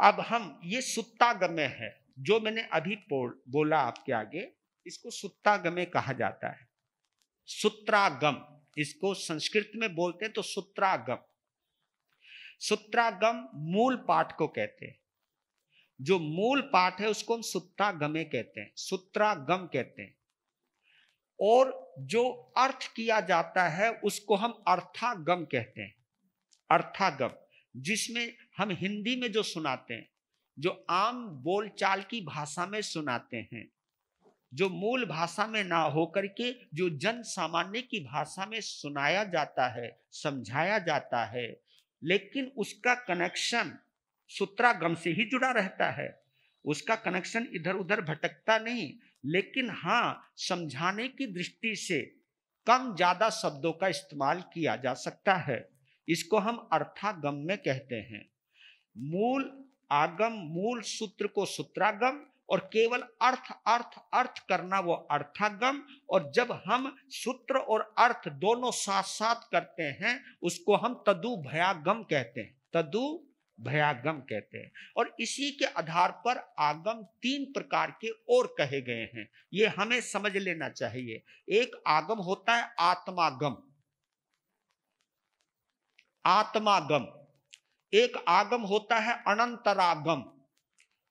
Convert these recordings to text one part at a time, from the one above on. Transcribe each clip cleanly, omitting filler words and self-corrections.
अब हम ये सुत्तागम्य है जो मैंने अभी बोला आपके आगे, इसको सुत्तागम्य कहा जाता है। सूत्रागम इसको संस्कृत में बोलते हैं तो सूत्रागम। सूत्रागम मूल पाठ को कहते हैं। जो मूल पाठ है उसको हम सुत्तागम्य कहते हैं, सूत्रागम कहते हैं। और जो अर्थ किया जाता है उसको हम अर्थागम कहते हैं। अर्थागम, जिसमें हम हिंदी में जो सुनाते हैं, जो आम बोलचाल की भाषा में सुनाते हैं, जो मूल भाषा में ना होकर के जो जन सामान्य की भाषा में सुनाया जाता है, समझाया जाता है, लेकिन उसका कनेक्शन सूत्रागम से ही जुड़ा रहता है। उसका कनेक्शन इधर उधर भटकता नहीं, लेकिन हाँ, समझाने की दृष्टि से कम ज्यादा शब्दों का इस्तेमाल किया जा सकता है। इसको हम अर्थागम्य कहते हैं। मूल आगम, मूल सूत्र को सूत्रागम, और केवल अर्थ अर्थ अर्थ करना वो अर्थागम। और जब हम सूत्र और अर्थ दोनों साथ साथ करते हैं उसको हम तदुभयागम कहते हैं। तदुभयागम कहते हैं। और इसी के आधार पर आगम 3 प्रकार के और कहे गए हैं, ये हमें समझ लेना चाहिए। एक आगम होता है आत्मागम, आत्मागम। एक आगम होता है अनंतरागम,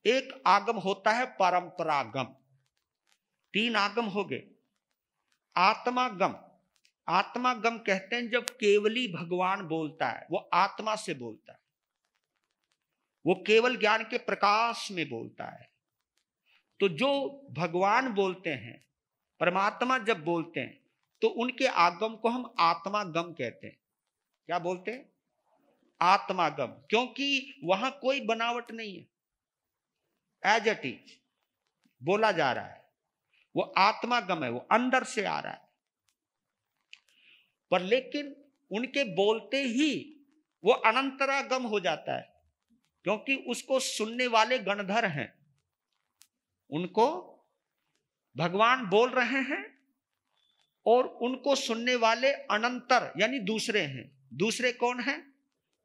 एक आगम होता है परंपरागम। 3 आगम हो गए। आत्मागम, आत्मागम कहते हैं जब केवली भगवान बोलता है, वो आत्मा से बोलता है, वो केवल ज्ञान के प्रकाश में बोलता है। तो जो भगवान बोलते हैं, परमात्मा जब बोलते हैं, तो उनके आगम को हम आत्मागम कहते हैं। क्या बोलते हैं? आत्मागम, क्योंकि वहां कोई बनावट नहीं है, एज इट इज बोला जा रहा है, वो आत्मागम है, वो अंदर से आ रहा है। पर लेकिन उनके बोलते ही वो अनंतरागम हो जाता है, क्योंकि उसको सुनने वाले गणधर हैं। उनको भगवान बोल रहे हैं और उनको सुनने वाले अनंतर यानी दूसरे हैं। दूसरे कौन हैं?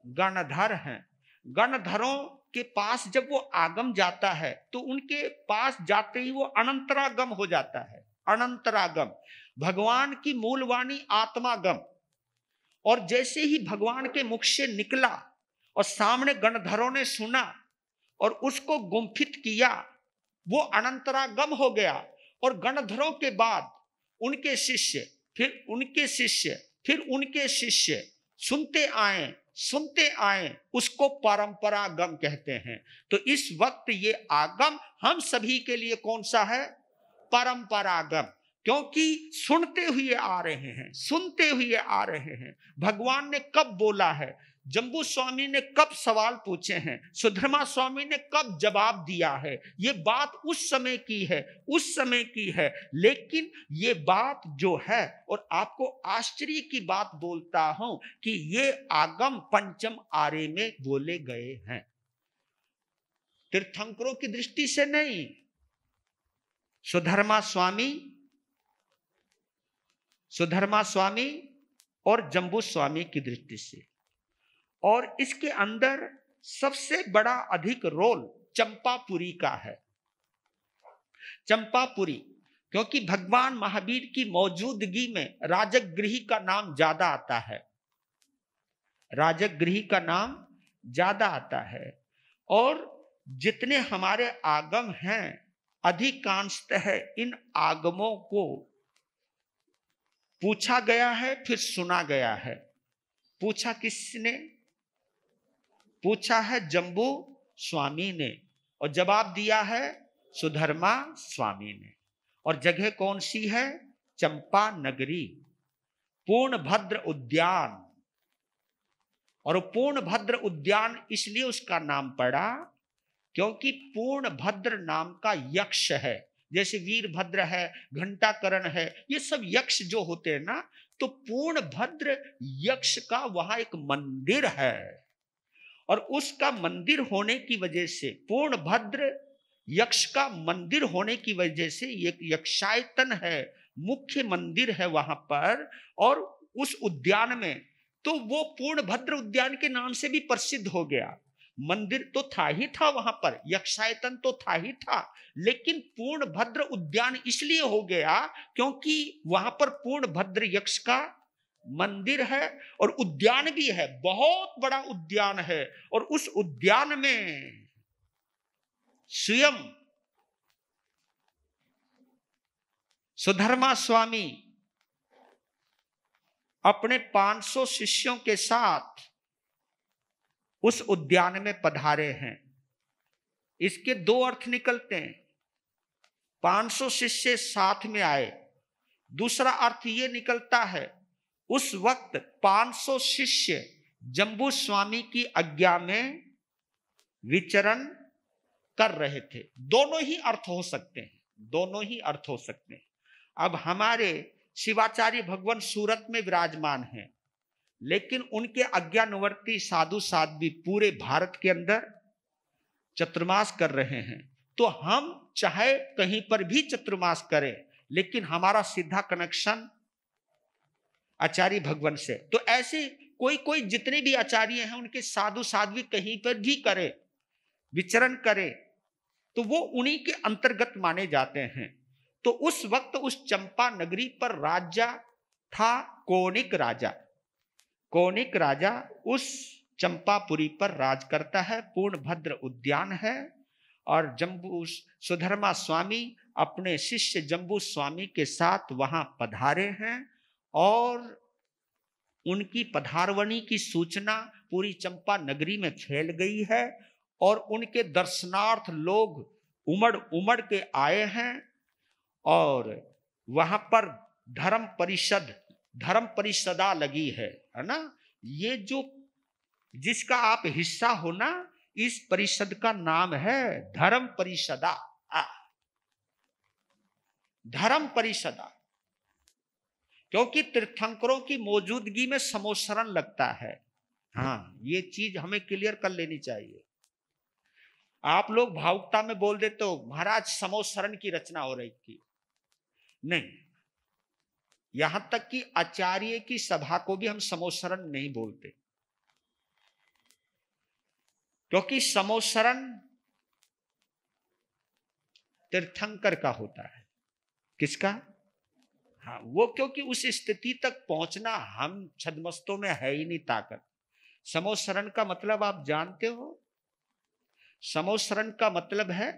गणधर हैं। गणधरों के पास जब वो आगम जाता है तो उनके पास जाते ही वो अनंतरागम हो जाता है। अनंतरागम, भगवान की मूल वाणी आत्मागम। और जैसे ही भगवान के मुख से निकला और सामने गणधरों ने सुना और उसको गुम्फित किया, वो अनंतरागम हो गया। और गणधरों के बाद उनके शिष्य, फिर उनके शिष्य, फिर उनके शिष्य सुनते आए, उसको परंपरागम कहते हैं। तो इस वक्त ये आगम हम सभी के लिए कौन सा है? परंपरागम, क्योंकि सुनते हुए आ रहे हैं, सुनते हुए आ रहे हैं। भगवान ने कब बोला है, जम्बू स्वामी ने कब सवाल पूछे हैं, सुधर्मा स्वामी ने कब जवाब दिया है, ये बात उस समय की है, उस समय की है। लेकिन ये बात जो है, और आपको आश्चर्य की बात बोलता हूं कि ये आगम पंचम आर्य में बोले गए हैं, तीर्थंकरों की दृष्टि से नहीं। सुधर्मा स्वामी और जम्बू स्वामी की दृष्टि से। और इसके अंदर सबसे बड़ा अधिक रोल चंपापुरी का है। चंपापुरी, क्योंकि भगवान महावीर की मौजूदगी में राजगृही का नाम ज्यादा आता है, राजगृही का नाम ज्यादा आता है। और जितने हमारे आगम हैं, अधिकांशतः इन आगमों को पूछा गया है, फिर सुना गया है। पूछा किसने? पूछा है जम्बू स्वामी ने, और जवाब दिया है सुधर्मा स्वामी ने। और जगह कौन सी है? चंपा नगरी, पूर्णभद्र उद्यान। और पूर्णभद्र उद्यान इसलिए उसका नाम पड़ा क्योंकि पूर्णभद्र नाम का यक्ष है। जैसे वीरभद्र है, घंटाकरण है, ये सब यक्ष जो होते हैं ना, तो पूर्णभद्र यक्ष का वहां एक मंदिर है। और उसका मंदिर होने की वजह से, पूर्णभद्र यक्ष का मंदिर होने की वजह से, एक यक्षायतन है, मुख्य मंदिर है वहां पर। और उस उद्यान में, तो वो पूर्णभद्र उद्यान के नाम से भी प्रसिद्ध हो गया। मंदिर तो था ही था, वहां पर यक्षायतन तो था ही था, लेकिन पूर्णभद्र उद्यान इसलिए हो गया क्योंकि वहां पर पूर्णभद्र यक्ष का मंदिर है और उद्यान भी है, बहुत बड़ा उद्यान है। और उस उद्यान में स्वयं सुधर्मा स्वामी अपने 500 शिष्यों के साथ उस उद्यान में पधारे हैं। इसके दो अर्थ निकलते हैं, 500 शिष्य साथ में आए। दूसरा अर्थ यह निकलता है, उस वक्त 500 शिष्य जम्बू स्वामी की आज्ञा में विचरण कर रहे थे। दोनों ही अर्थ हो सकते हैं, दोनों ही अर्थ हो सकते हैं। अब हमारे शिवाचार्य भगवान सूरत में विराजमान हैं, लेकिन उनके आज्ञानुवर्ती साधु साध्वी पूरे भारत के अंदर चतुर्मास कर रहे हैं। तो हम चाहे कहीं पर भी चतुर्मास करें, लेकिन हमारा सीधा कनेक्शन आचार्य भगवान से। तो ऐसे कोई कोई जितने भी आचार्य हैं उनके साधु साध्वी कहीं पर भी करे, विचरण करे, तो वो उन्हीं के अंतर्गत माने जाते हैं। तो उस वक्त उस चंपा नगरी पर राजा था कौनिक राजा। कौनिक राजा उस चंपापुरी पर राज करता है, पूर्णभद्र उद्यान है। और जम्बू सुधर्मा स्वामी अपने शिष्य जम्बू स्वामी के साथ वहां पधारे हैं और उनकी पधारवनी की सूचना पूरी चंपा नगरी में फैल गई है और उनके दर्शनार्थ लोग उमड़ उमड़ के आए हैं। और वहां पर धर्म परिषदा लगी है ना। ये जो जिसका आप हिस्सा हो ना, इस परिषद का नाम है धर्म परिषदा। धर्म परिषदा, क्योंकि तीर्थंकरों की मौजूदगी में समोसरण लगता है। हाँ, ये चीज हमें क्लियर कर लेनी चाहिए। आप लोग भावुकता में बोल देते हो महाराज समोसरण की रचना हो रही थी, नहीं। यहां तक कि आचार्य की सभा को भी हम समोसरण नहीं बोलते, क्योंकि समोसरण तीर्थंकर का होता है। किसका? हाँ, वो क्योंकि उस स्थिति तक पहुंचना हम छद्मस्तों में है ही नहीं ताकत। समोसरण का मतलब आप जानते हो? समोसरण का मतलब है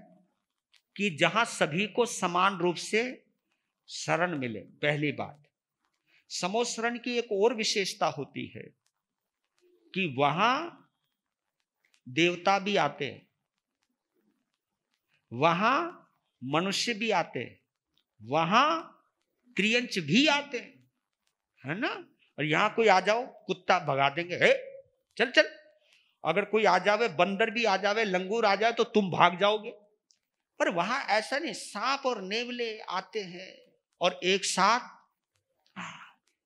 कि जहां सभी को समान रूप से शरण मिले। पहली बात, समोसरण की एक और विशेषता होती है कि वहां देवता भी आते हैं, वहां मनुष्य भी आते हैं, वहां त्रियंच भी आते हैं, है ना। और यहां कोई आ जाओ कुत्ता भगा देंगे, हे चल चल। अगर कोई आ जावे, बंदर भी आ जावे, लंगूर आ जाए तो तुम भाग जाओगे। पर वहां ऐसा नहीं, सांप और नेवले आते हैं और एक साथ।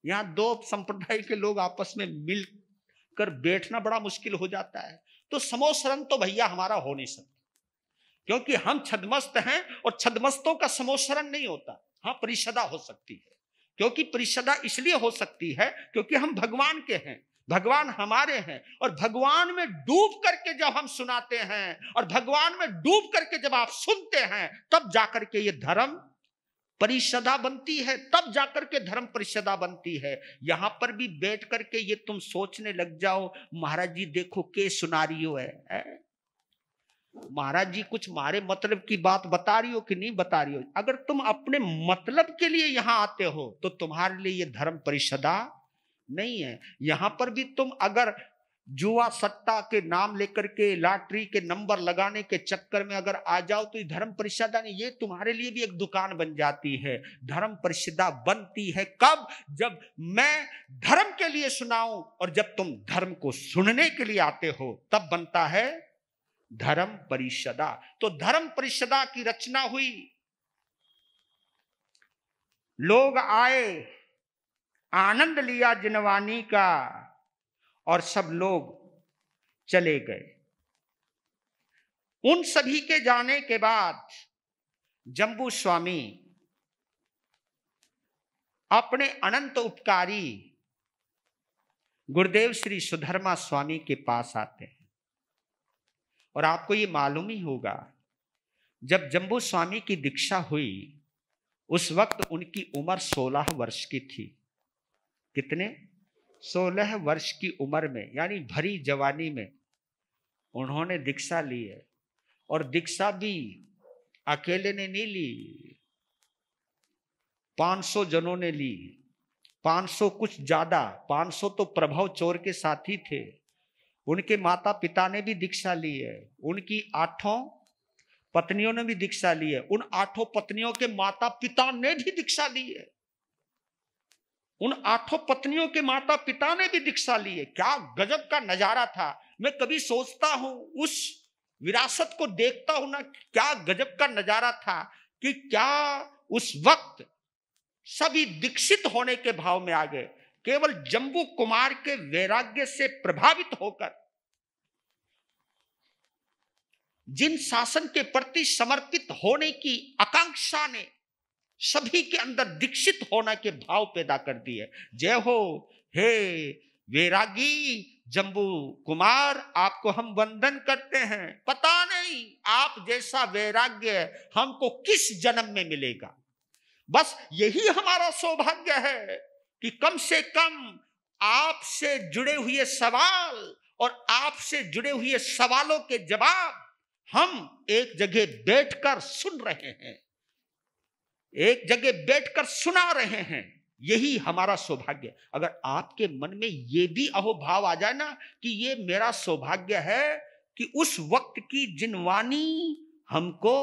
यहां दो संप्रदाय के लोग आपस में मिलकर बैठना बड़ा मुश्किल हो जाता है। तो समोसरण तो भैया हमारा हो नहीं सकता, क्योंकि हम छद्मस्त हैं और छद्मस्तों का समोसरण नहीं होता। हाँ, परिषदा हो सकती है, क्योंकि परिषदा इसलिए हो सकती है क्योंकि हम भगवान के हैं, भगवान हमारे हैं। और भगवान में डूब करके जब हम सुनाते हैं और भगवान में डूब करके जब आप सुनते हैं, तब जाकर के ये धर्म परिषदा बनती है, तब जाकर के धर्म परिषदा बनती है। यहां पर भी बैठ करके ये तुम सोचने लग जाओ महाराज जी देखो के सुना रही हो है? महाराज जी कुछ मारे मतलब की बात बता रही हो कि नहीं बता रही हो? अगर तुम अपने मतलब के लिए यहां आते हो तो तुम्हारे लिए ये धर्म परिषदा नहीं है। यहां पर भी तुम अगर जुआ सट्टा के नाम लेकर के लॉटरी के नंबर लगाने के चक्कर में अगर आ जाओ तो ये धर्म परिषदा नहीं, ये तुम्हारे लिए भी एक दुकान बन जाती है। धर्म परिषदा बनती है कब? जब मैं धर्म के लिए सुनाऊं और जब तुम धर्म को सुनने के लिए आते हो, तब बनता है धर्म परिषदा। तो धर्म परिषदा की रचना हुई, लोग आए, आनंद लिया जिनवानी का और सब लोग चले गए। उन सभी के जाने के बाद जम्बू स्वामी अपने अनंत उपकारी गुरुदेव श्री सुधर्मा स्वामी के पास आते हैं। और आपको ये मालूम ही होगा, जब जम्बू स्वामी की दीक्षा हुई उस वक्त उनकी उम्र 16 वर्ष की थी। कितने? 16 वर्ष की उम्र में, यानी भरी जवानी में उन्होंने दीक्षा ली है। और दीक्षा भी अकेले ने नहीं ली, 500 जनों ने ली। 500 कुछ ज्यादा, 500 तो प्रभव चोर के साथी थे। उनके माता पिता ने भी दीक्षा ली है, उनकी 8 पत्नियों ने भी दीक्षा ली है, उन 8 पत्नियों के माता पिता ने भी दीक्षा ली है, उन 8 पत्नियों के माता पिता ने भी दीक्षा ली है। क्या गजब का नजारा था। मैं कभी सोचता हूं, उस विरासत को देखता हूं ना, क्या गजब का नजारा था कि क्या उस वक्त सभी दीक्षित होने के भाव में आ गए। केवल जम्बू कुमार के वैराग्य से प्रभावित होकर, जिन शासन के प्रति समर्पित होने की आकांक्षा ने सभी के अंदर दीक्षित होने के भाव पैदा कर दिए। जय हो हे वैरागी जम्बू कुमार, आपको हम वंदन करते हैं। पता नहीं आप जैसा वैराग्य हमको किस जन्म में मिलेगा। बस यही हमारा सौभाग्य है कि कम से कम आपसे जुड़े हुए सवाल और आपसे जुड़े हुए सवालों के जवाब हम एक जगह बैठकर सुन रहे हैं, एक जगह बैठकर सुना रहे हैं। यही हमारा सौभाग्य। अगर आपके मन में ये भी अहोभाव आ जाए ना कि ये मेरा सौभाग्य है कि उस वक्त की जिनवानी हमको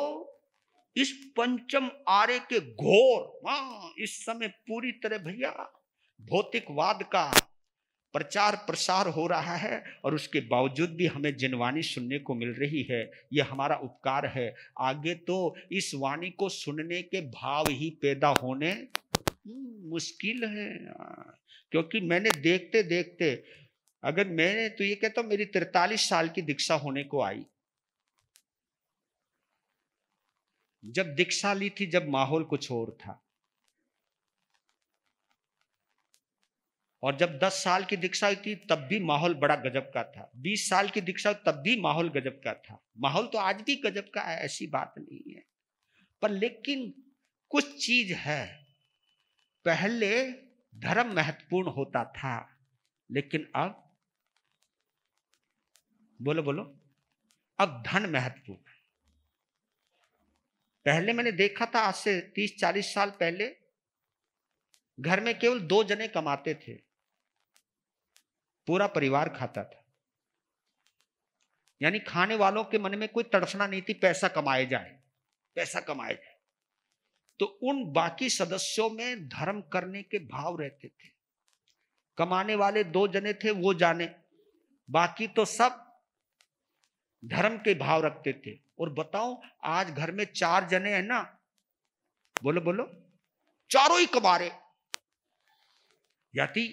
इस पंचम आरे के घोर, इस समय पूरी तरह भैया भौतिकवाद का प्रचार प्रसार हो रहा है और उसके बावजूद भी हमें जिनवानी सुनने को मिल रही है, यह हमारा उपकार है। आगे तो इस वाणी को सुनने के भाव ही पैदा होने मुश्किल है, क्योंकि मैंने देखते देखते, अगर मैंने तो ये कहता हूं मेरी 43 साल की दीक्षा होने को आई। जब दीक्षा ली थी जब माहौल कुछ और था, और जब 10 साल की दीक्षा हुई थी तब भी माहौल बड़ा गजब का था। 20 साल की दीक्षा तब भी माहौल गजब का था। माहौल तो आज भी गजब का है, ऐसी बात नहीं है। पर लेकिन कुछ चीज है, पहले धर्म महत्वपूर्ण होता था, लेकिन अब बोलो बोलो, अब धन महत्वपूर्ण है। पहले मैंने देखा था, आज से 30-40 साल पहले घर में केवल 2 जने कमाते थे, पूरा परिवार खाता था। यानी खाने वालों के मन में कोई तड़फना नहीं थी, पैसा कमाए जाए, पैसा कमाए जाए। तो उन बाकी सदस्यों में धर्म करने के भाव रहते थे। कमाने वाले 2 जने थे, वो जाने, बाकी तो सब धर्म के भाव रखते थे। और बताओ आज घर में 4 जने हैं ना, बोलो बोलो, चारों ही कमा रहे, यानी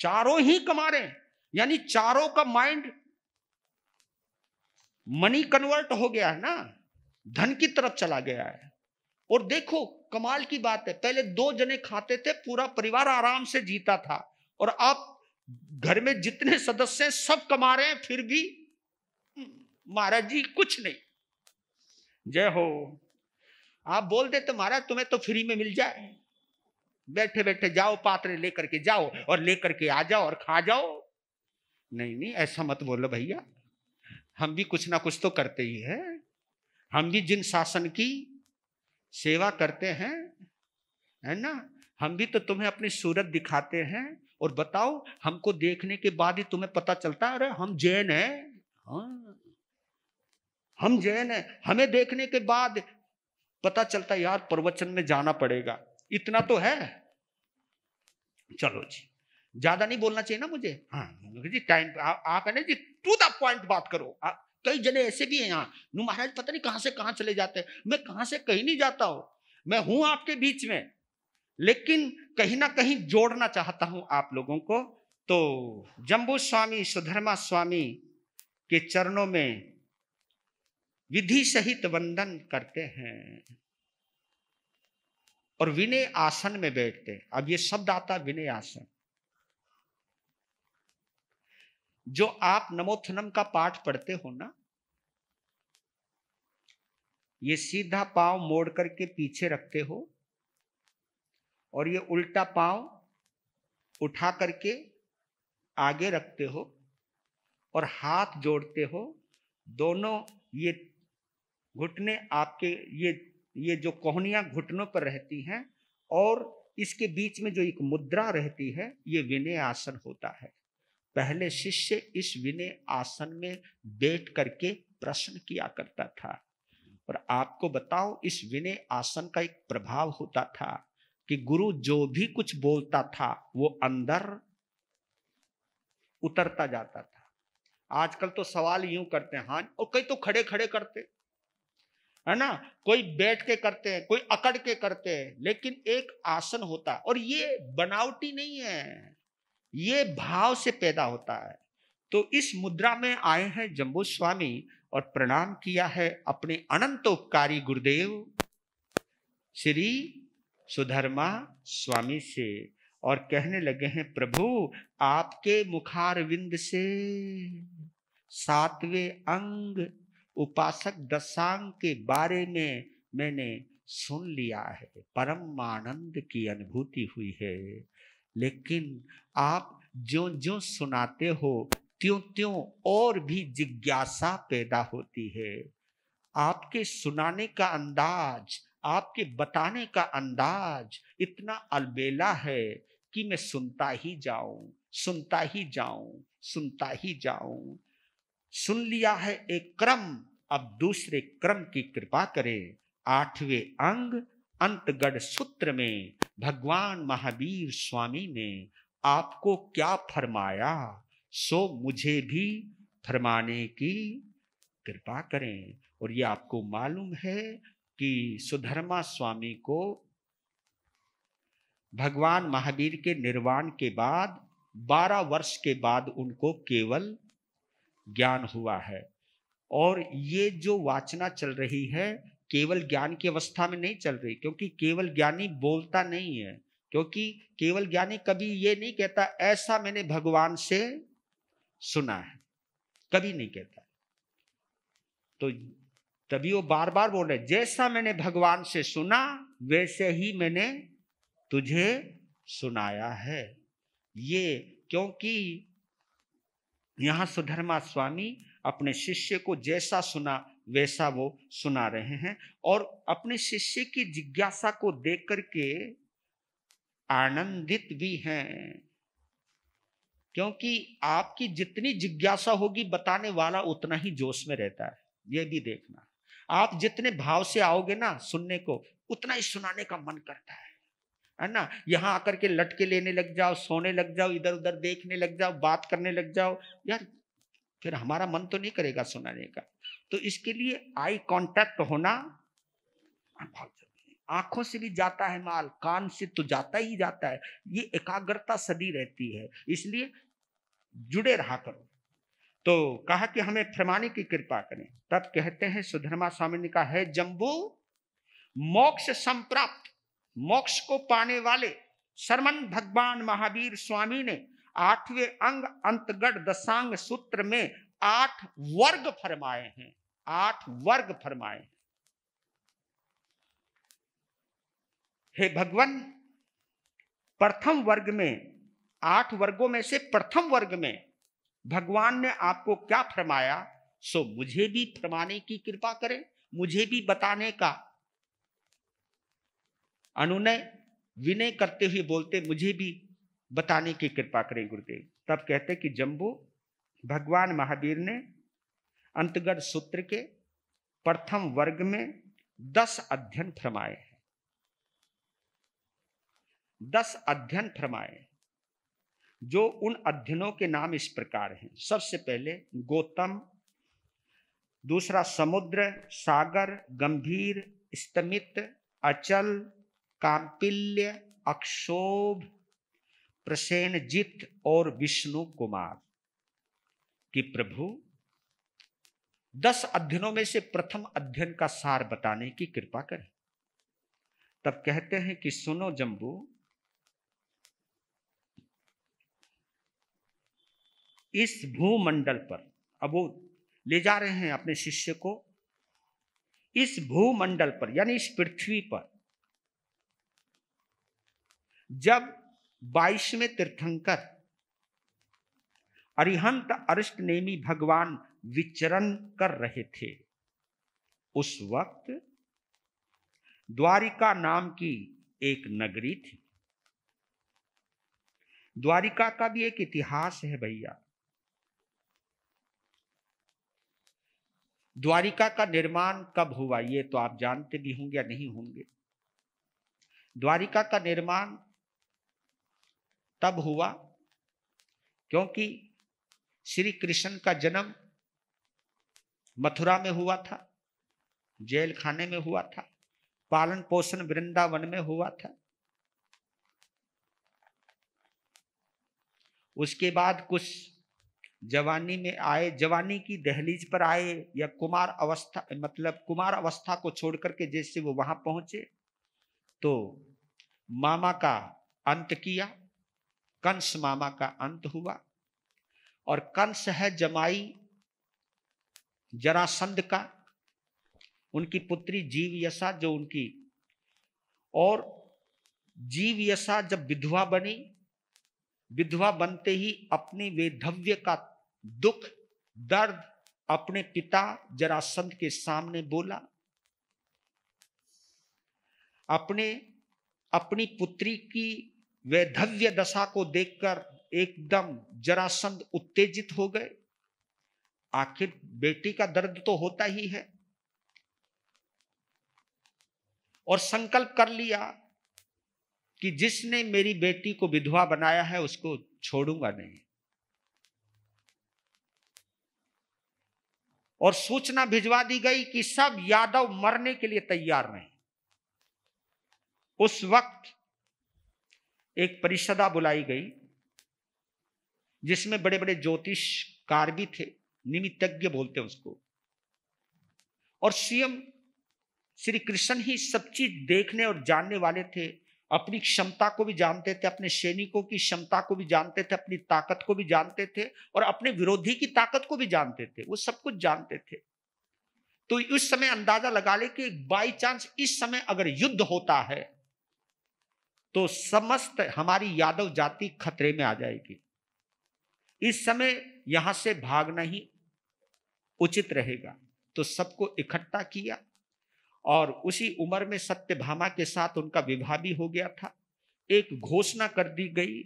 चारों ही कमा रहे, यानी चारों का माइंड मनी कन्वर्ट हो गया है ना, धन की तरफ चला गया है। और देखो कमाल की बात है, पहले 2 जने खाते थे, पूरा परिवार आराम से जीता था, और अब घर में जितने सदस्य हैं सब कमा रहे हैं, फिर भी महाराज जी कुछ नहीं। जय हो। आप बोल देते महाराज तुम्हें तो फ्री में मिल जाए, बैठे बैठे जाओ पात्र लेकर के जाओ और लेकर के आ जाओ और खा जाओ। नहीं नहीं, ऐसा मत बोलो भैया, हम भी कुछ ना कुछ तो करते ही है। हम भी जिन शासन की सेवा करते हैं, है ना, हम भी तो तुम्हें अपनी सूरत दिखाते हैं। और बताओ हमको देखने के बाद ही तुम्हें पता चलता है अरे हम जैन हैं। हाँ, हम जैन हैं। हमें देखने के बाद पता चलता है यार प्रवचन में जाना पड़ेगा, इतना तो है। चलो जी, ज्यादा नहीं बोलना चाहिए ना मुझे। हाँ जी, टाइम आप है ना जी, टू द पॉइंट बात करो। कई जने ऐसे भी हैं यहाँ, नु महाराज पता नहीं कहां से कहां चले जाते हैं। मैं कहां से कहीं नहीं जाता हूं, मैं हूं आपके बीच में, लेकिन कहीं ना कहीं जोड़ना चाहता हूं आप लोगों को। तो जम्बू स्वामी सुधर्मा स्वामी के चरणों में विधि सहित वंदन करते हैं और विनय आसन में बैठते हैं। अब ये शब्द आता है विनय आसन। जो आप नमोथनम का पाठ पढ़ते हो ना, ये सीधा पांव मोड़ करके पीछे रखते हो और ये उल्टा पांव उठा करके आगे रखते हो और हाथ जोड़ते हो। दोनों ये घुटने आपके ये जो कोहनियां घुटनों पर रहती हैं और इसके बीच में जो एक मुद्रा रहती है, ये विनय आसन होता है। पहले शिष्य इस विनय आसन में बैठ करके प्रश्न किया करता था। और आपको बताओ, इस विनय आसन का एक प्रभाव होता था कि गुरु जो भी कुछ बोलता था वो अंदर उतरता जाता था। आजकल तो सवाल यूं करते हैं हाँ, और कई तो खड़े खड़े करते है ना, कोई बैठ के करते हैं, कोई अकड़ के करते हैं, लेकिन एक आसन होता है और ये बनावटी नहीं है, ये भाव से पैदा होता है। तो इस मुद्रा में आए हैं जम्बू स्वामी और प्रणाम किया है अपने अनंत उपकारी गुरुदेव श्री सुधर्मा स्वामी से और कहने लगे हैं, प्रभु आपके मुखारविंद से 7वें अंग उपासक दशांग के बारे में मैंने सुन लिया है, परम आनंद की अनुभूति हुई है। लेकिन आप जो जो सुनाते हो त्यों त्यों और भी जिज्ञासा पैदा होती है। आपके सुनाने का अंदाज, आपके बताने का अंदाज इतना अलबेला है कि मैं सुनता ही जाऊं, सुनता ही जाऊं, सुनता ही जाऊं। सुन लिया है एक क्रम, अब दूसरे क्रम की कृपा करें। 8वें अंग अंतगढ़ सूत्र में भगवान महावीर स्वामी ने आपको क्या फरमाया, सो मुझे भी फरमाने की कृपा करें। और ये आपको मालूम है कि सुधर्मा स्वामी को भगवान महावीर के निर्वाण के बाद 12 वर्ष के बाद उनको केवल ज्ञान हुआ है। और ये जो वाचना चल रही है केवल ज्ञान की अवस्था में नहीं चल रही, क्योंकि केवल ज्ञानी बोलता नहीं है, क्योंकि केवल ज्ञानी कभी ये नहीं कहता ऐसा मैंने भगवान से सुना है, कभी नहीं कहता। तो तभी वो बार बार बोल रहे, जैसा मैंने भगवान से सुना वैसे ही मैंने तुझे सुनाया है। ये क्योंकि यहां सुधर्मा स्वामी अपने शिष्य को जैसा सुना वैसा वो सुना रहे हैं और अपने शिष्य की जिज्ञासा को देख करके आनंदित भी हैं, क्योंकि आपकी जितनी जिज्ञासा होगी बताने वाला उतना ही जोश में रहता है। ये भी देखना, आप जितने भाव से आओगे ना सुनने को, उतना ही सुनाने का मन करता है ना। यहां आकर के लटके लेने लग जाओ, सोने लग जाओ, इधर उधर देखने लग जाओ, बात करने लग जाओ, यार फिर हमारा मन तो नहीं करेगा सुनाने का। तो इसके लिए आई कांटेक्ट होना बहुत जरूरी है। आंखों से भी जाता है माल, कान से तो जाता ही जाता है, ये एकाग्रता सदी रहती है, इसलिए जुड़े रहा करो। तो कहा कि हमें फरमाने की कृपा करें। तब कहते हैं सुधर्मा स्वामी ने कहा, है जम्बू मोक्ष संप्राप्त, मोक्ष को पाने वाले शर्मन भगवान महावीर स्वामी ने 8वें अंग अंतगढ़ दशांग सूत्र में 8 वर्ग फरमाए हैं, 8 वर्ग फरमाए हैं। हे भगवान, प्रथम वर्ग में 8 वर्गों में से प्रथम वर्ग में भगवान ने आपको क्या फरमाया, सो मुझे भी फरमाने की कृपा करें, मुझे भी बताने का अनुनय विनय करते हुए बोलते, मुझे भी बताने की कृपा करें गुरुदेव। तब कहते कि जम्बू, भगवान महावीर ने अंतगढ़ सूत्र के प्रथम वर्ग में 10 अध्ययन फरमाए हैं, 10 अध्ययन फरमाए, जो उन अध्ययनों के नाम इस प्रकार हैं। सबसे पहले गौतम, दूसरा समुद्र, सागर, गंभीर, स्तमित, अचल, कांपिल्य, अक्षोभ, प्रसेनजित और विष्णु कुमार। कि प्रभु 10 अध्ययनों में से प्रथम अध्ययन का सार बताने की कृपा करें। तब कहते हैं कि सुनो जम्बू, इस भूमंडल पर, अब वो ले जा रहे हैं अपने शिष्य को, इस भूमंडल पर यानी इस पृथ्वी पर जब 22वें तीर्थंकर अरिहंत अरिष्ट नेमी भगवान विचरण कर रहे थे, उस वक्त द्वारिका नाम की एक नगरी थी। द्वारिका का भी एक इतिहास है भैया। द्वारिका का निर्माण कब हुआ ये तो आप जानते भी होंगे या नहीं होंगे। द्वारिका का निर्माण तब हुआ क्योंकि श्री कृष्ण का जन्म मथुरा में हुआ था, जेल खाने में हुआ था, पालन पोषण वृंदावन में हुआ था। उसके बाद कुछ जवानी में आए, जवानी की दहलीज पर आए या कुमार अवस्था मतलब कुमार अवस्था को छोड़ करके जैसे वो वहां पहुंचे तो मामा का अंत किया, कंस मामा का अंत हुआ। और कंस है जमाई जरासंध का, उनकी पुत्री जीवयशा जो उनकी, और जीवयशा जब विधवा बनी, विधवा बनते ही अपने वैधव्य का दुख दर्द अपने पिता जरासंध के सामने बोला। अपनी पुत्री की वैधव्य दशा को देखकर एकदम जरासंध उत्तेजित हो गए। आखिर बेटी का दर्द तो होता ही है, और संकल्प कर लिया कि जिसने मेरी बेटी को विधवा बनाया है उसको छोड़ूंगा नहीं। और सूचना भिजवा दी गई कि सब यादव मरने के लिए तैयार नहीं। उस वक्त एक परिषदा बुलाई गई जिसमें बड़े बड़े ज्योतिषकार भी थे, निमित्तज्ञ बोलते हैं उसको, और स्वयं श्री कृष्ण ही सब चीज देखने और जानने वाले थे। अपनी क्षमता को भी जानते थे, अपने सैनिकों की क्षमता को भी जानते थे, अपनी ताकत को भी जानते थे, और अपने विरोधी की ताकत को भी जानते थे। वो सब कुछ जानते थे। तो उस समय अंदाजा लगा ले कि बाई चांस इस समय अगर युद्ध होता है तो समस्त हमारी यादव जाति खतरे में आ जाएगी। इस समय यहां से भागना ही उचित रहेगा। तो सबको इकट्ठा किया, और उसी उम्र में सत्यभामा के साथ उनका विवाह भी हो गया था। एक घोषणा कर दी गई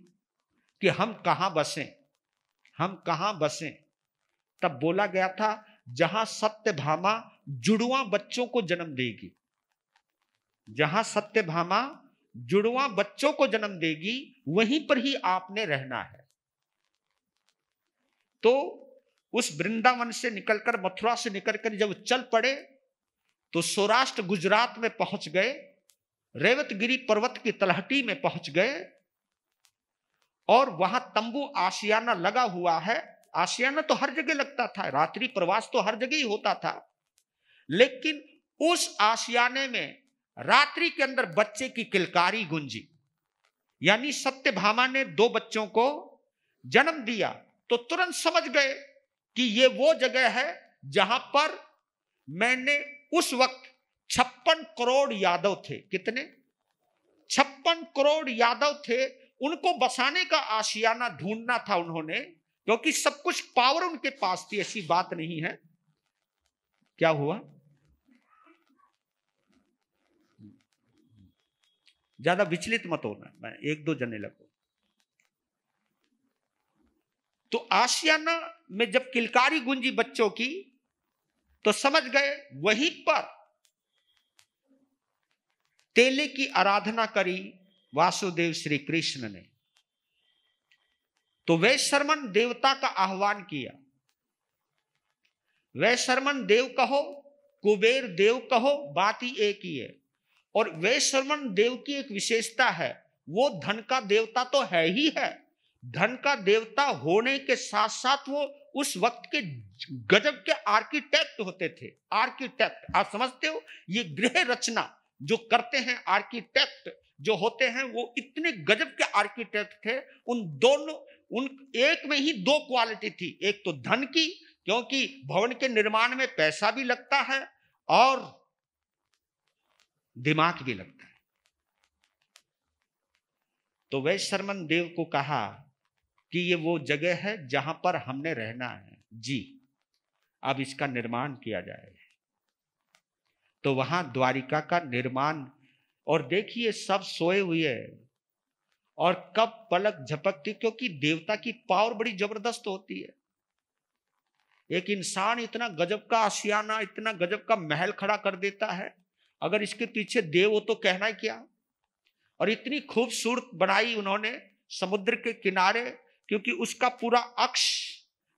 कि हम कहां बसें, हम कहां बसें। तब बोला गया था जहां सत्यभामा जुड़वा बच्चों को जन्म देगी, जहां सत्यभामा जुड़वा बच्चों को जन्म देगी वहीं पर ही आपने रहना है। तो उस वृंदावन से निकलकर, मथुरा से निकलकर जब चल पड़े तो सौराष्ट्र गुजरात में पहुंच गए, रेवतगिरी पर्वत की तलहटी में पहुंच गए, और वहां तंबू आशियाना लगा हुआ है। आशियाना तो हर जगह लगता था, रात्रि प्रवास तो हर जगह ही होता था, लेकिन उस आशियाने में रात्रि के अंदर बच्चे की किलकारी गुंजी, यानी सत्यभामा ने 2 बच्चों को जन्म दिया। तो तुरंत समझ गए कि ये वो जगह है जहां पर मैंने उस वक्त 56 करोड़ यादव थे। कितने? 56 करोड़ यादव थे। उनको बसाने का आशियाना ढूंढना था उन्होंने, क्योंकि सब कुछ पावर उनके पास थी, ऐसी बात नहीं है। क्या हुआ? ज्यादा विचलित मत होना, मैं 1-2 जने लगो। तो आशियाना में जब किलकारी गुंजी बच्चों की तो समझ गए वहीं पर तेले की आराधना करी वासुदेव श्री कृष्ण ने। तो वैशर्मन देवता का आह्वान किया। वैशर्मन देव कहो, कुबेर देव कहो, बात ही एक ही है। और वैशर्मन देव की एक विशेषता है, वो धन का देवता तो है ही है, धन का देवता होने के साथ साथ वो उस वक्त के गजब के आर्किटेक्ट होते थे। आर्किटेक्ट, आप समझते हो, ये गृह रचना जो करते हैं आर्किटेक्ट जो होते हैं, वो इतने गजब के आर्किटेक्ट थे। उन एक में ही 2 क्वालिटी थी। एक तो धन की, क्योंकि भवन के निर्माण में पैसा भी लगता है, और दिमाग भी लगता है। तो वैश्रमण देव को कहा कि ये वो जगह है जहां पर हमने रहना है जी, अब इसका निर्माण किया जाए। तो वहां द्वारिका का निर्माण, और देखिए सब सोए हुए हैं और कब पलक झपकती, क्योंकि देवता की पावर बड़ी जबरदस्त होती है। एक इंसान इतना गजब का आशियाना, इतना गजब का महल खड़ा कर देता है, अगर इसके पीछे देव हो तो कहना है क्या। और इतनी खूबसूरत बनाई उन्होंने समुद्र के किनारे, क्योंकि उसका पूरा अक्ष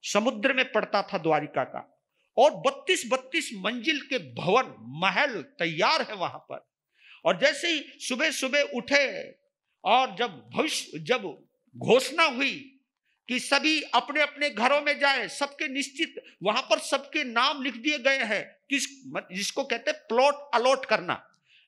समुद्र में पड़ता था द्वारिका का, और 32-32 मंजिल के भवन महल तैयार है वहां पर। और जैसे ही सुबह सुबह उठे और जब घोषणा हुई कि सभी अपने अपने घरों में जाए, सबके निश्चित वहां पर सबके नाम लिख दिए गए हैं, जिसको कहते हैं प्लॉट अलॉट करना।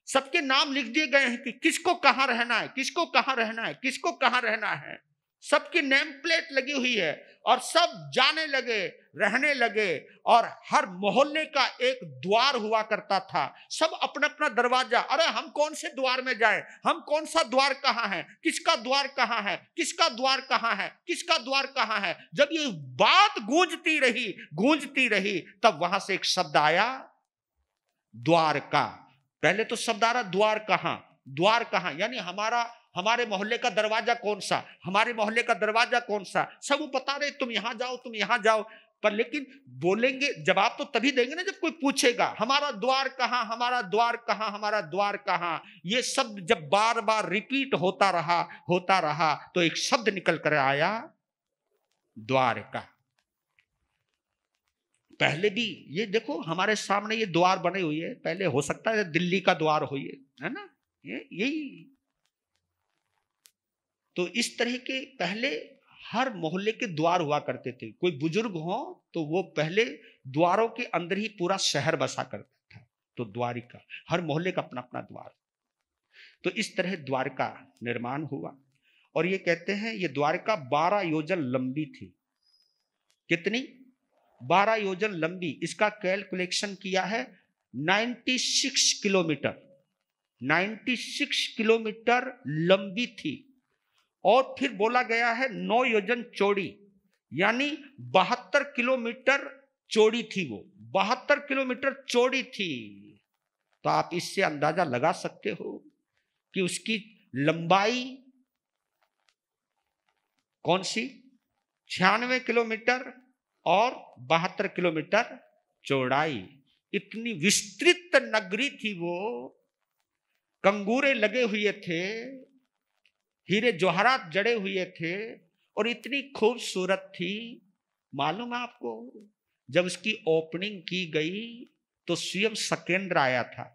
सबके नाम लिख दिए गए हैं कि किसको कहां रहना है, किसको कहां रहना है, किसको कहां रहना है। सबकी नेम प्लेट लगी हुई है और सब जाने लगे, रहने लगे। और हर मोहल्ले का एक द्वार हुआ करता था, सब अपना अपना दरवाजा। अरे हम कौन से द्वार में जाएं, हम कौन सा द्वार कहाँ है, किसका द्वार कहाँ है, किसका द्वार कहाँ है, किसका द्वार कहाँ है। जब ये बात गूंजती रही तब वहां से एक शब्द आया, द्वार का। पहले तो शब्द आ रहा द्वार कहाँ, द्वार कहाँ, यानी हमारे मोहल्ले का दरवाजा कौन सा, हमारे मोहल्ले का दरवाजा कौन सा। सब वो बता रहे तुम यहां जाओ, तुम यहां जाओ। पर लेकिन बोलेंगे, जवाब तो तभी देंगे ना जब कोई पूछेगा, हमारा द्वार कहाँ, हमारा द्वार कहाँ, हमारा द्वार कहाँ। ये शब्द जब बार बार रिपीट होता रहा तो एक शब्द निकल कर आया, द्वार का। पहले भी ये देखो हमारे सामने ये द्वार बने हुए है, पहले हो सकता है दिल्ली का द्वार हो, ये है ना, यही। तो इस तरह के पहले हर मोहल्ले के द्वार हुआ करते थे। कोई बुजुर्ग हो तो वो पहले द्वारों के अंदर ही पूरा शहर बसा करता था। तो द्वारिका, हर मोहल्ले का अपना अपना द्वार। तो इस तरह द्वारका निर्माण हुआ। और ये कहते हैं ये द्वारका 12 योजन लंबी थी। कितनी? 12 योजन लंबी। इसका कैलकुलेशन किया है 96 किलोमीटर, 96 किलोमीटर लंबी थी। और फिर बोला गया है 9 योजन चौड़ी, यानी 72 किलोमीटर चौड़ी थी वो, 72 किलोमीटर चौड़ी थी। तो आप इससे अंदाजा लगा सकते हो कि उसकी लंबाई कौन सी, 96 किलोमीटर और 72 किलोमीटर चौड़ाई। इतनी विस्तृत नगरी थी वो, कंगूरे लगे हुए थे, हीरे जवाहरात जड़े हुए थे, और इतनी खूबसूरत थी। मालूम है आपको, जब उसकी ओपनिंग की गई तो स्वयं सकेंद्र आया था,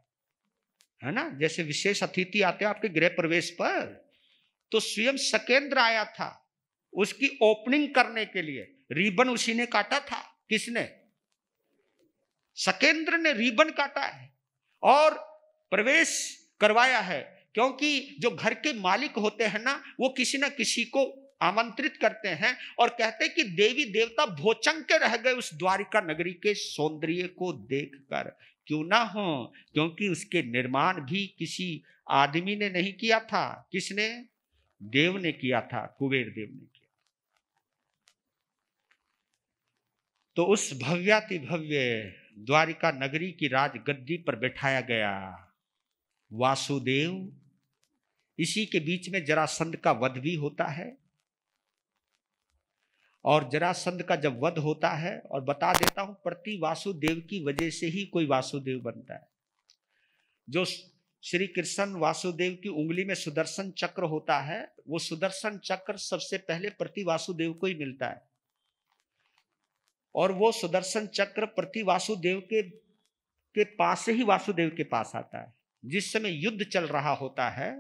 है ना, जैसे विशेष अतिथि आते हैं आपके गृह प्रवेश पर, तो स्वयं सकेंद्र आया था उसकी ओपनिंग करने के लिए। रिबन उसी ने काटा था। किसने? सकेंद्र ने रिबन काटा है और प्रवेश करवाया है। क्योंकि जो घर के मालिक होते हैं ना, वो किसी ना किसी को आमंत्रित करते हैं और कहते हैं कि देवी देवता भोचंके रह गए उस द्वारिका नगरी के सौंदर्य को देखकर। क्यों ना हो, क्योंकि उसके निर्माण भी किसी आदमी ने नहीं किया था। किसने? देव ने किया था, कुबेर देव ने किया। तो उस भव्याति भव्य द्वारिका नगरी की राजगद्दी पर बैठाया गया वासुदेव। इसी के बीच में जरासंध का वध भी होता है। और जरासंध का जब वध होता है, और बता देता हूं, प्रति वासुदेव की वजह से ही कोई वासुदेव बनता है। जो श्री कृष्ण वासुदेव की उंगली में सुदर्शन चक्र होता है, वो सुदर्शन चक्र सबसे पहले प्रति वासुदेव को ही मिलता है। और वो सुदर्शन चक्र प्रति वासुदेव के पास से ही वासुदेव के पास आता है। जिस समय युद्ध चल रहा होता है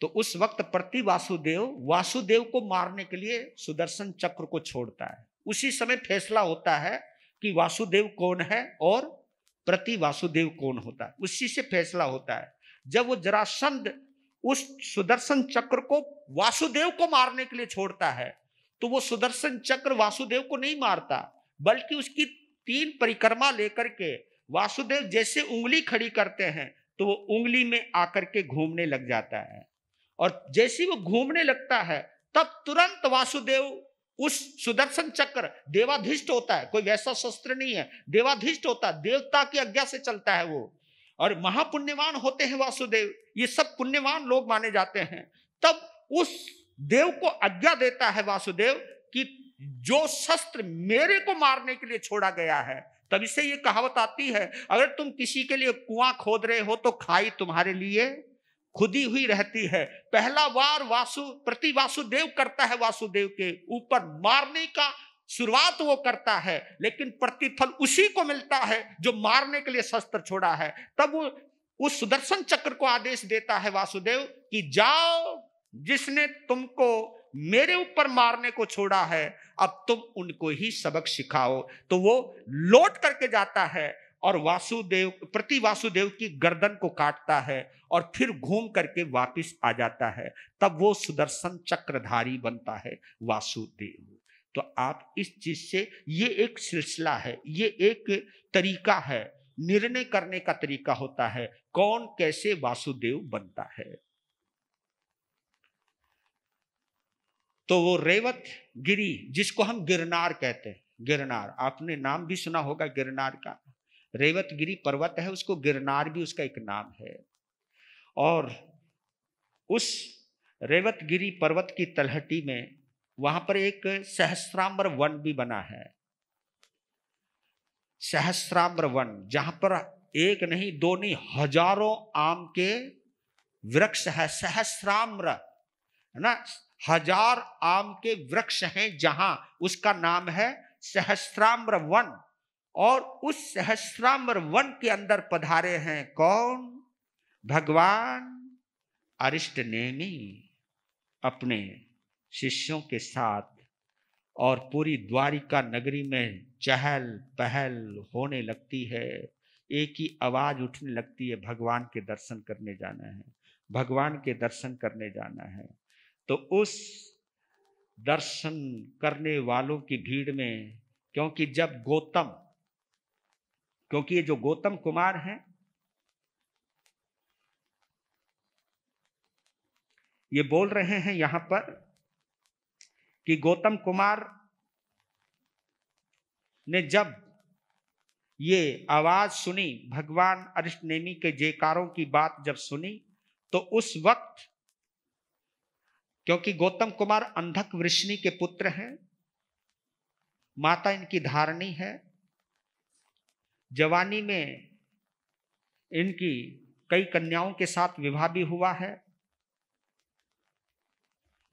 तो उस वक्त प्रति वासुदेव को मारने के लिए सुदर्शन चक्र को छोड़ता है। उसी समय फैसला होता है कि वासुदेव कौन है और प्रति वासुदेव कौन होता है। उसी से फैसला होता है। जब वो जरासंध उस सुदर्शन चक्र को वासुदेव को मारने के लिए छोड़ता है, तो वो सुदर्शन चक्र वासुदेव को नहीं मारता, बल्कि उसकी 3 परिक्रमा लेकर के वासुदेव जैसे उंगली खड़ी करते हैं तो वो उंगली में आकर के घूमने लग जाता है, और जैसे वो घूमने लगता है तब तुरंत वासुदेव उस सुदर्शन चक्र, देवाधिष्ट होता है, कोई वैसा शस्त्र नहीं है, देवाधिष्ट होता है, देवता की आज्ञा से चलता है वो, और महापुण्यवान होते हैं वासुदेव, ये सब पुण्यवान लोग माने जाते हैं। तब उस देव को आज्ञा देता है वासुदेव कि जो शस्त्र मेरे को मारने के लिए छोड़ा गया है, तब से ये कहावत आती है, अगर तुम किसी के लिए कुआं खोद रहे हो तो खाई तुम्हारे लिए खुदी हुई रहती है। पहला वार प्रति वासुदेव करता है, वासुदेव के ऊपर मारने का शुरुआत वो करता है, लेकिन प्रतिफल उसी को मिलता है जो मारने के लिए शस्त्र छोड़ा है। तब वो उस सुदर्शन चक्र को आदेश देता है वासुदेव कि जाओ, जिसने तुमको मेरे ऊपर मारने को छोड़ा है, अब तुम उनको ही सबक सिखाओ। तो वो लौट करके जाता है और प्रति वासुदेव की गर्दन को काटता है और फिर घूम करके वापिस आ जाता है। तब वो सुदर्शन चक्रधारी बनता है वासुदेव। तो आप इस चीज से, ये एक सिलसिला है, ये एक तरीका है, निर्णय करने का तरीका होता है कौन कैसे वासुदेव बनता है। तो वो रेवत गिरी, जिसको हम गिरनार कहते हैं, गिरनार आपने नाम भी सुना होगा गिरनार का, रेवत गिरी पर्वत है, उसको गिरनार भी उसका एक नाम है। और उस रेवत गिरी पर्वत की तलहटी में वहां पर एक सहस्राम्र वन भी बना है, सहस्राम्र वन, जहां पर एक नहीं दो नहीं हजारों आम के वृक्ष है। सहस्राम्र है ना, 1000 आम के वृक्ष हैं जहां, उसका नाम है सहस्राम्र वन। और उस सहस्राम्र वन के अंदर पधारे हैं कौन? भगवान अरिष्टनेमि अपने शिष्यों के साथ। और पूरी द्वारिका नगरी में चहल पहल होने लगती है, एक ही आवाज उठने लगती है, भगवान के दर्शन करने जाना है, भगवान के दर्शन करने जाना है। तो उस दर्शन करने वालों की भीड़ में, क्योंकि ये जो गौतम कुमार हैं, ये बोल रहे हैं यहां पर कि गौतम कुमार ने जब ये आवाज सुनी, भगवान अरिष्टनेमि के जयकारों की बात जब सुनी, तो उस वक्त, क्योंकि गौतम कुमार अंधक वृष्णि के पुत्र हैं, माता इनकी धारणी है, जवानी में इनकी कई कन्याओं के साथ विवाह भी हुआ है।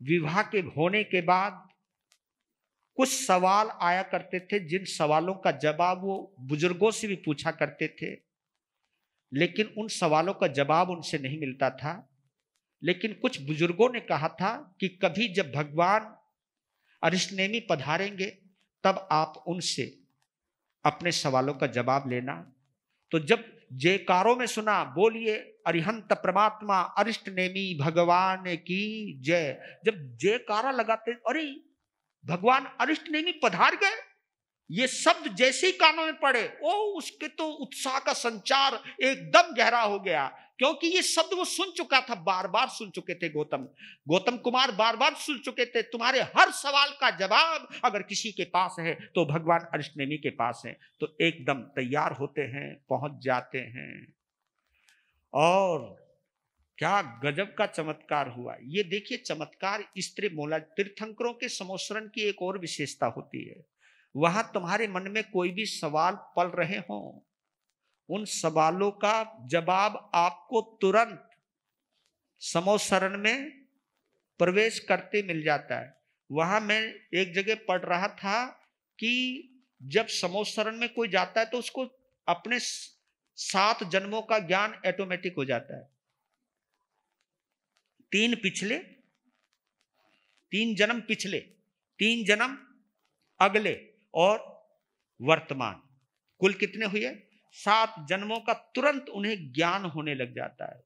विवाह के होने के बाद कुछ सवाल आया करते थे, जिन सवालों का जवाब वो बुजुर्गों से भी पूछा करते थे, लेकिन उन सवालों का जवाब उनसे नहीं मिलता था। लेकिन कुछ बुजुर्गों ने कहा था कि कभी जब भगवान अरिष्टनेमि पधारेंगे तब आप उनसे अपने सवालों का जवाब लेना। तो जब जयकारों में सुना, बोलिए अरिहंत परमात्मा अरिष्टनेमि भगवान की जय, जब जयकारा लगाते, अरे भगवान अरिष्टनेमि पधार गए, ये शब्द जैसे ही कानों में पड़े, उसके तो उत्साह का संचार एकदम गहरा हो गया, क्योंकि ये शब्द वो सुन चुका था, बार बार सुन चुके थे गौतम कुमार बार बार सुन चुके थे। तुम्हारे हर सवाल का जवाब अगर किसी के पास है तो भगवान अरिष्टनेमि के पास है। तो एकदम तैयार होते हैं, पहुंच जाते हैं। और क्या गजब का चमत्कार हुआ। ये देखिए, चमत्कार स्त्री मोला तीर्थंकरों के समोसरण की एक और विशेषता होती है। वहां तुम्हारे मन में कोई भी सवाल पल रहे हो, उन सवालों का जवाब आपको तुरंत समोसरण में प्रवेश करते मिल जाता है। वहां मैं एक जगह पढ़ रहा था कि जब समोसरण में कोई जाता है तो उसको अपने 7 जन्मों का ज्ञान ऑटोमेटिक हो जाता है। 3 पिछले, 3 जन्म पिछले, 3 जन्म अगले और वर्तमान, कुल कितने हुए? 7 जन्मों का तुरंत उन्हें ज्ञान होने लग जाता है।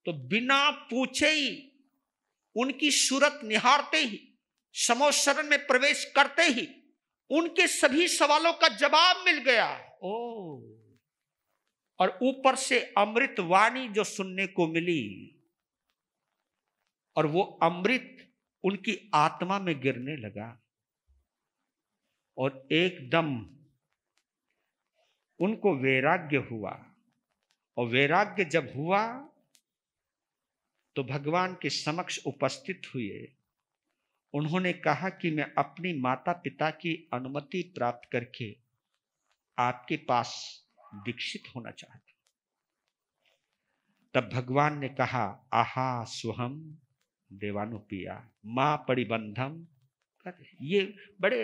तो बिना पूछे ही, उनकी सूरत निहारते ही, समोसरण में प्रवेश करते ही उनके सभी सवालों का जवाब मिल गया। और ऊपर से अमृत वाणी जो सुनने को मिली, और वो अमृत उनकी आत्मा में गिरने लगा और एकदम उनको वैराग्य हुआ। और वैराग्य जब हुआ तो भगवान के समक्ष उपस्थित हुए। उन्होंने कहा कि मैं अपनी माता पिता की अनुमति प्राप्त करके आपके पास दीक्षित होना चाहता हूं। तब भगवान ने कहा, आहा सुहम देवानुपिया मां परिबंधम कर। ये बड़े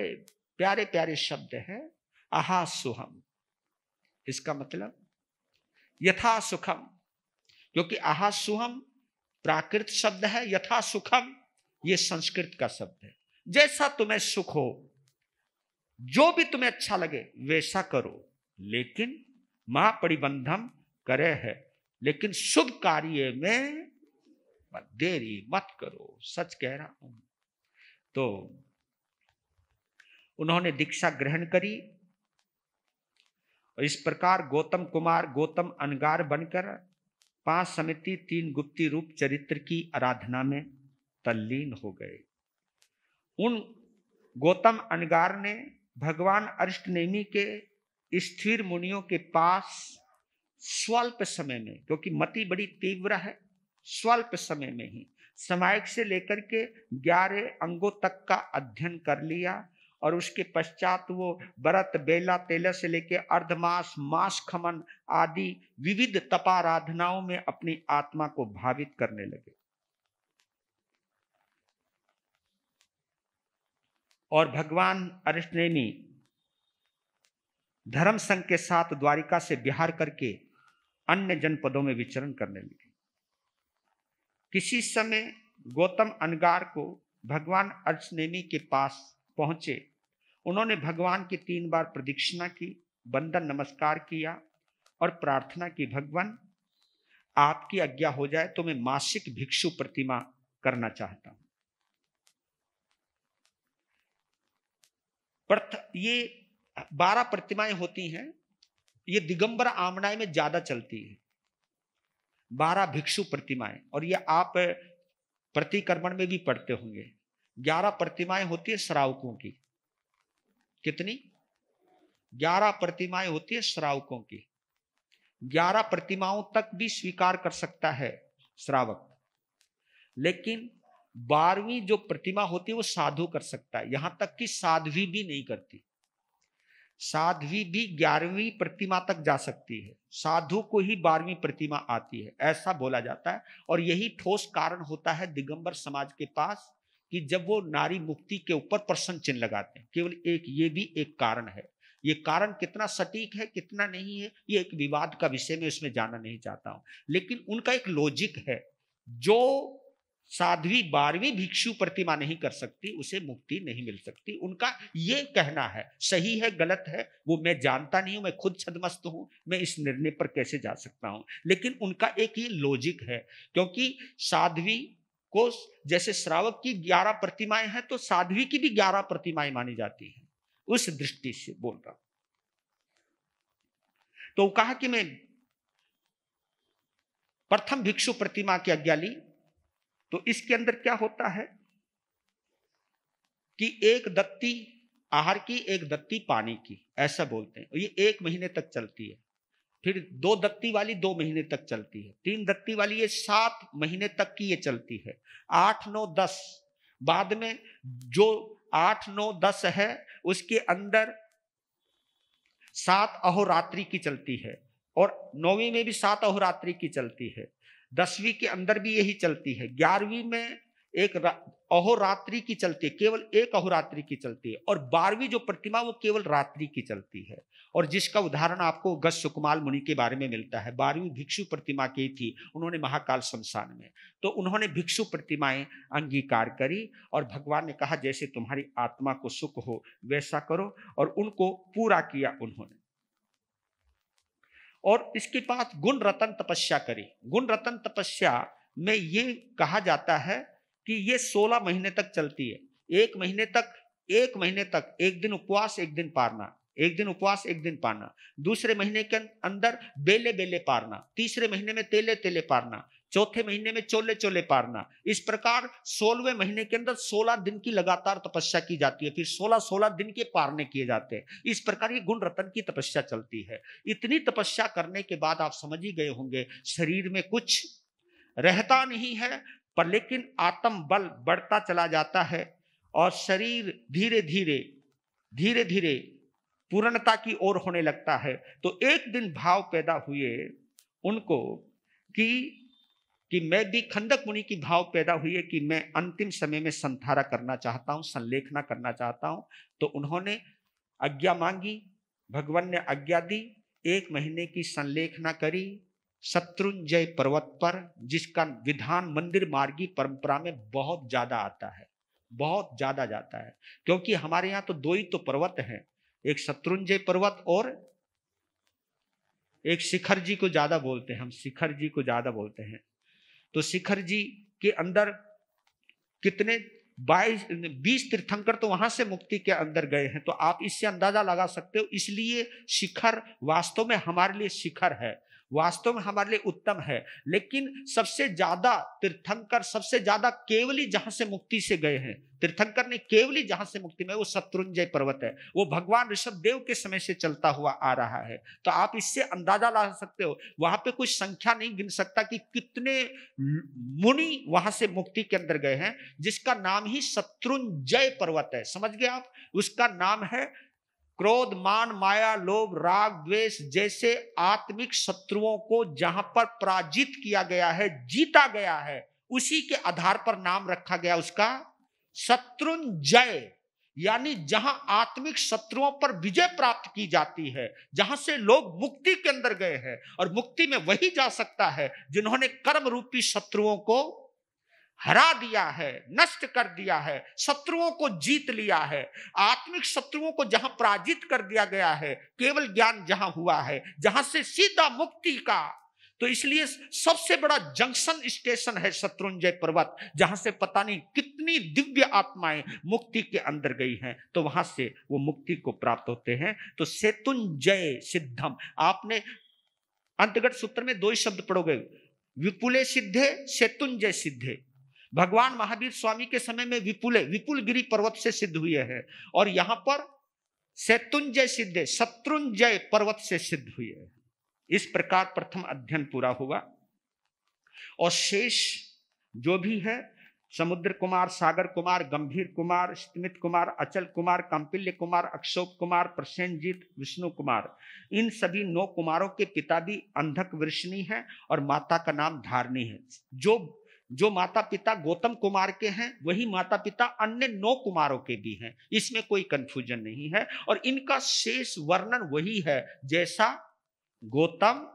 प्यारे प्यारे शब्द है, आहा सुहम। इसका मतलब यथा सुखम, क्योंकि आहा सुहम प्राकृत शब्द है, यथा सुखम ये संस्कृत का शब्द है। जैसा तुम्हें सुख हो, जो भी तुम्हें अच्छा लगे वैसा करो, लेकिन मां परिबंधम करे है, लेकिन शुभ कार्य में मत देरी मत करो, सच कह रहा हूं। तो उन्होंने दीक्षा ग्रहण करी और इस प्रकार गौतम कुमार गौतम अनगार बनकर 5 समिति 3 गुप्ती रूप चरित्र की आराधना में तल्लीन हो गए। उन गौतम अनगार ने भगवान अरिष्टनेमि के स्थिर मुनियों के पास स्वल्प समय में, क्योंकि मति बड़ी तीव्र है, स्वल्प समय में ही समायिक से लेकर के 11 अंगों तक का अध्ययन कर लिया। और उसके पश्चात वो व्रत बेला तेला से लेकर अर्धमास मास खमन आदि विविध तपाराधनाओं में अपनी आत्मा को भावित करने लगे। और भगवान अरिष्टनेमि धर्म संघ के साथ द्वारिका से बिहार करके अन्य जनपदों में विचरण करने लगे। किसी समय गौतम अनगार को भगवान अरिष्टनेमि के पास पहुंचे। उन्होंने भगवान की 3 बार प्रदक्षिणा की, वंदन नमस्कार किया और प्रार्थना की, भगवान आपकी आज्ञा हो जाए तो मैं मासिक भिक्षु प्रतिमा करना चाहता हूं। ये 12 प्रतिमाएं होती हैं, ये दिगंबर आमनाय में ज्यादा चलती है, 12 भिक्षु प्रतिमाएं। और ये आप प्रतिक्रमण में भी पढ़ते होंगे। 11 प्रतिमाएं होती है श्रावकों की। कितनी? 11 प्रतिमाएं होती है श्रावकों की। 11 प्रतिमाओं तक भी स्वीकार कर सकता है श्रावक, लेकिन 12वीं जो प्रतिमा होती है वो साधु कर सकता है। यहां तक कि साध्वी भी नहीं करती, साध्वी भी 11वीं प्रतिमा तक जा सकती है, साधु को ही 12वीं प्रतिमा आती है, ऐसा बोला जाता है। और यही ठोस कारण होता है दिगंबर समाज के पास कि जब वो नारी मुक्ति के ऊपर प्रश्न चिन्ह लगाते हैं। केवल एक ये भी एक कारण है। ये कारण कितना सटीक है कितना नहीं है ये एक विवाद का विषय, में उसमें जाना नहीं चाहता हूं, लेकिन उनका एक लॉजिक है। जो साध्वी 12वीं भिक्षु प्रतिमा नहीं कर सकती उसे मुक्ति नहीं मिल सकती, उनका ये कहना है। सही है गलत है वो मैं जानता नहीं हूं, मैं खुद छद्मस्त हूं, मैं इस निर्णय पर कैसे जा सकता हूं, लेकिन उनका एक ये लॉजिक है। क्योंकि साध्वी को जैसे श्रावक की 11 प्रतिमाएं हैं तो साध्वी की भी 11 प्रतिमाएं मानी जाती हैं, उस दृष्टि से बोल रहा हूं। तो कहा कि मैं प्रथम भिक्षु प्रतिमा की आज्ञा ली। तो इसके अंदर क्या होता है कि एक दत्ती आहार की, एक दत्ती पानी की, ऐसा बोलते हैं। ये 1 महीने तक चलती है। फिर 2 दत्ती वाली 2 महीने तक चलती है। 3 दत्ती वाली ये 7 महीने तक की ये चलती है। 8, 9, 10 बाद में जो 8, 9, 10 है उसके अंदर 7 अहोरात्रि की चलती है, और 9वीं में भी 7 अहोरात्रि की चलती है, 10वीं के अंदर भी यही चलती है, 11वीं में एक अहोरात्रि की चलती है, केवल 1 अहोरात्रि की चलती है, और 12वीं जो प्रतिमा वो केवल रात्रि की चलती है। और जिसका उदाहरण आपको गज सुकमाल मुनि के बारे में मिलता है। 12वीं भिक्षु प्रतिमा की थी उन्होंने महाकाल शमशान में, तो उन्होंने भिक्षु प्रतिमाएं अंगीकार करी और भगवान ने कहा जैसे तुम्हारी आत्मा को सुख हो वैसा करो, और उनको पूरा किया उन्होंने। और इसके बाद गुण रतन तपस्या करी। गुण रतन तपस्या में ये कहा जाता है कि ये 16 महीने तक चलती है। 1 महीने तक 1 दिन उपवास 1 दिन पारना, एक दिन उपवास एक दिन पारना, दूसरे महीने के अंदर बेले बेले पारना, तीसरे महीने में तेले तेले पारना, चौथे महीने में चोले चोले पारना। इस प्रकार 16वें महीने के अंदर 16 दिन की लगातार तपस्या की जाती है, फिर 16 दिन के पारने किए जाते हैं। इस प्रकार ये गुण रतन की तपस्या चलती है। इतनी तपस्या करने के बाद आप समझ ही गए होंगे शरीर में कुछ रहता नहीं है, पर लेकिन आत्म बल बढ़ता चला जाता है और शरीर धीरे धीरे पूर्णता की ओर होने लगता है। तो एक दिन भाव पैदा हुए उनको कि मैं भी, खंडक मुनि की भाव पैदा हुई है कि मैं अंतिम समय में संधारा करना चाहता हूं, संलेखना करना चाहता हूं। तो उन्होंने आज्ञा मांगी, भगवान ने आज्ञा दी, 1 महीने की संलेखना करी शत्रुंजय पर्वत पर, जिसका विधान मंदिर मार्गी परंपरा में बहुत ज्यादा आता है, बहुत ज्यादा जाता है। क्योंकि हमारे यहाँ तो 2 ही तो पर्वत हैं, एक शत्रुंजय पर्वत और एक शिखर जी को ज्यादा बोलते हैं, हम शिखर जी को ज्यादा बोलते हैं। तो शिखर जी के अंदर कितने 20 तीर्थंकर तो वहां से मुक्ति के अंदर गए हैं। तो आप इससे अंदाजा लगा सकते हो। इसलिए शिखर वास्तव में हमारे लिए शिखर है, वास्तव में हमारे लिए उत्तम है। लेकिन सबसे ज्यादा तीर्थंकर, सबसे ज्यादा केवली जहां से मुक्ति से गए हैं, तीर्थंकर ने केवली जहां से मुक्ति में, वो शत्रुंजय पर्वत है। वो भगवान ऋषभ देव के समय से चलता हुआ आ रहा है। तो आप इससे अंदाजा लगा सकते हो। वहां पे कुछ संख्या नहीं गिन सकता कि कितने मुनि वहां से मुक्ति के अंदर गए हैं, जिसका नाम ही शत्रुंजय पर्वत है। समझ गए आप? उसका नाम है क्रोध, मान, माया, लोभ, राग, द्वेष जैसे आत्मिक शत्रुओं को जहां पर पराजित किया गया है, जीता गया है, उसी के आधार पर नाम रखा गया उसका शत्रुंजय। यानी जहां आत्मिक शत्रुओं पर विजय प्राप्त की जाती है, जहां से लोग मुक्ति के अंदर गए हैं। और मुक्ति में वही जा सकता है जिन्होंने कर्म रूपी शत्रुओं को हरा दिया है, नष्ट कर दिया है, शत्रुओं को जीत लिया है। आत्मिक शत्रुओं को जहां पराजित कर दिया गया है, केवल ज्ञान जहां हुआ है, जहां से सीधा मुक्ति का। तो इसलिए सबसे बड़ा जंक्शन स्टेशन है शत्रुंजय पर्वत, जहां से पता नहीं कितनी दिव्य आत्माएं मुक्ति के अंदर गई हैं। तो वहां से वो मुक्ति को प्राप्त होते हैं। तो सेतुंजय सिद्धम, आपने अंतर्गत सूत्र में 2 ही शब्द पढ़ोगे, विपुले सिद्धे, सेतुंजय सिद्धे। भगवान महावीर स्वामी के समय में विपुलगिरी पर्वत से सिद्ध हुए हैं, और यहां पर सेतुंजय सिद्धे, शत्रुंजय पर्वत से सिद्ध हुए हैं। इस प्रकार प्रथम अध्ययन पूरा हुआ। और शेष जो भी है, समुद्र कुमार, सागर कुमार, गंभीर कुमार, स्मित कुमार, अचल कुमार, कंपिल्य कुमार, अक्षोप कुमार, प्रसेनजीत, विष्णु कुमार, इन सभी 9 कुमारों के पिता भी अंधक वृष्णि है और माता का नाम धारणी है। जो माता पिता गौतम कुमार के हैं, वही माता पिता अन्य 9 कुमारों के भी हैं। इसमें कोई कंफ्यूजन नहीं है। और इनका शेष वर्णन वही है जैसा गौतम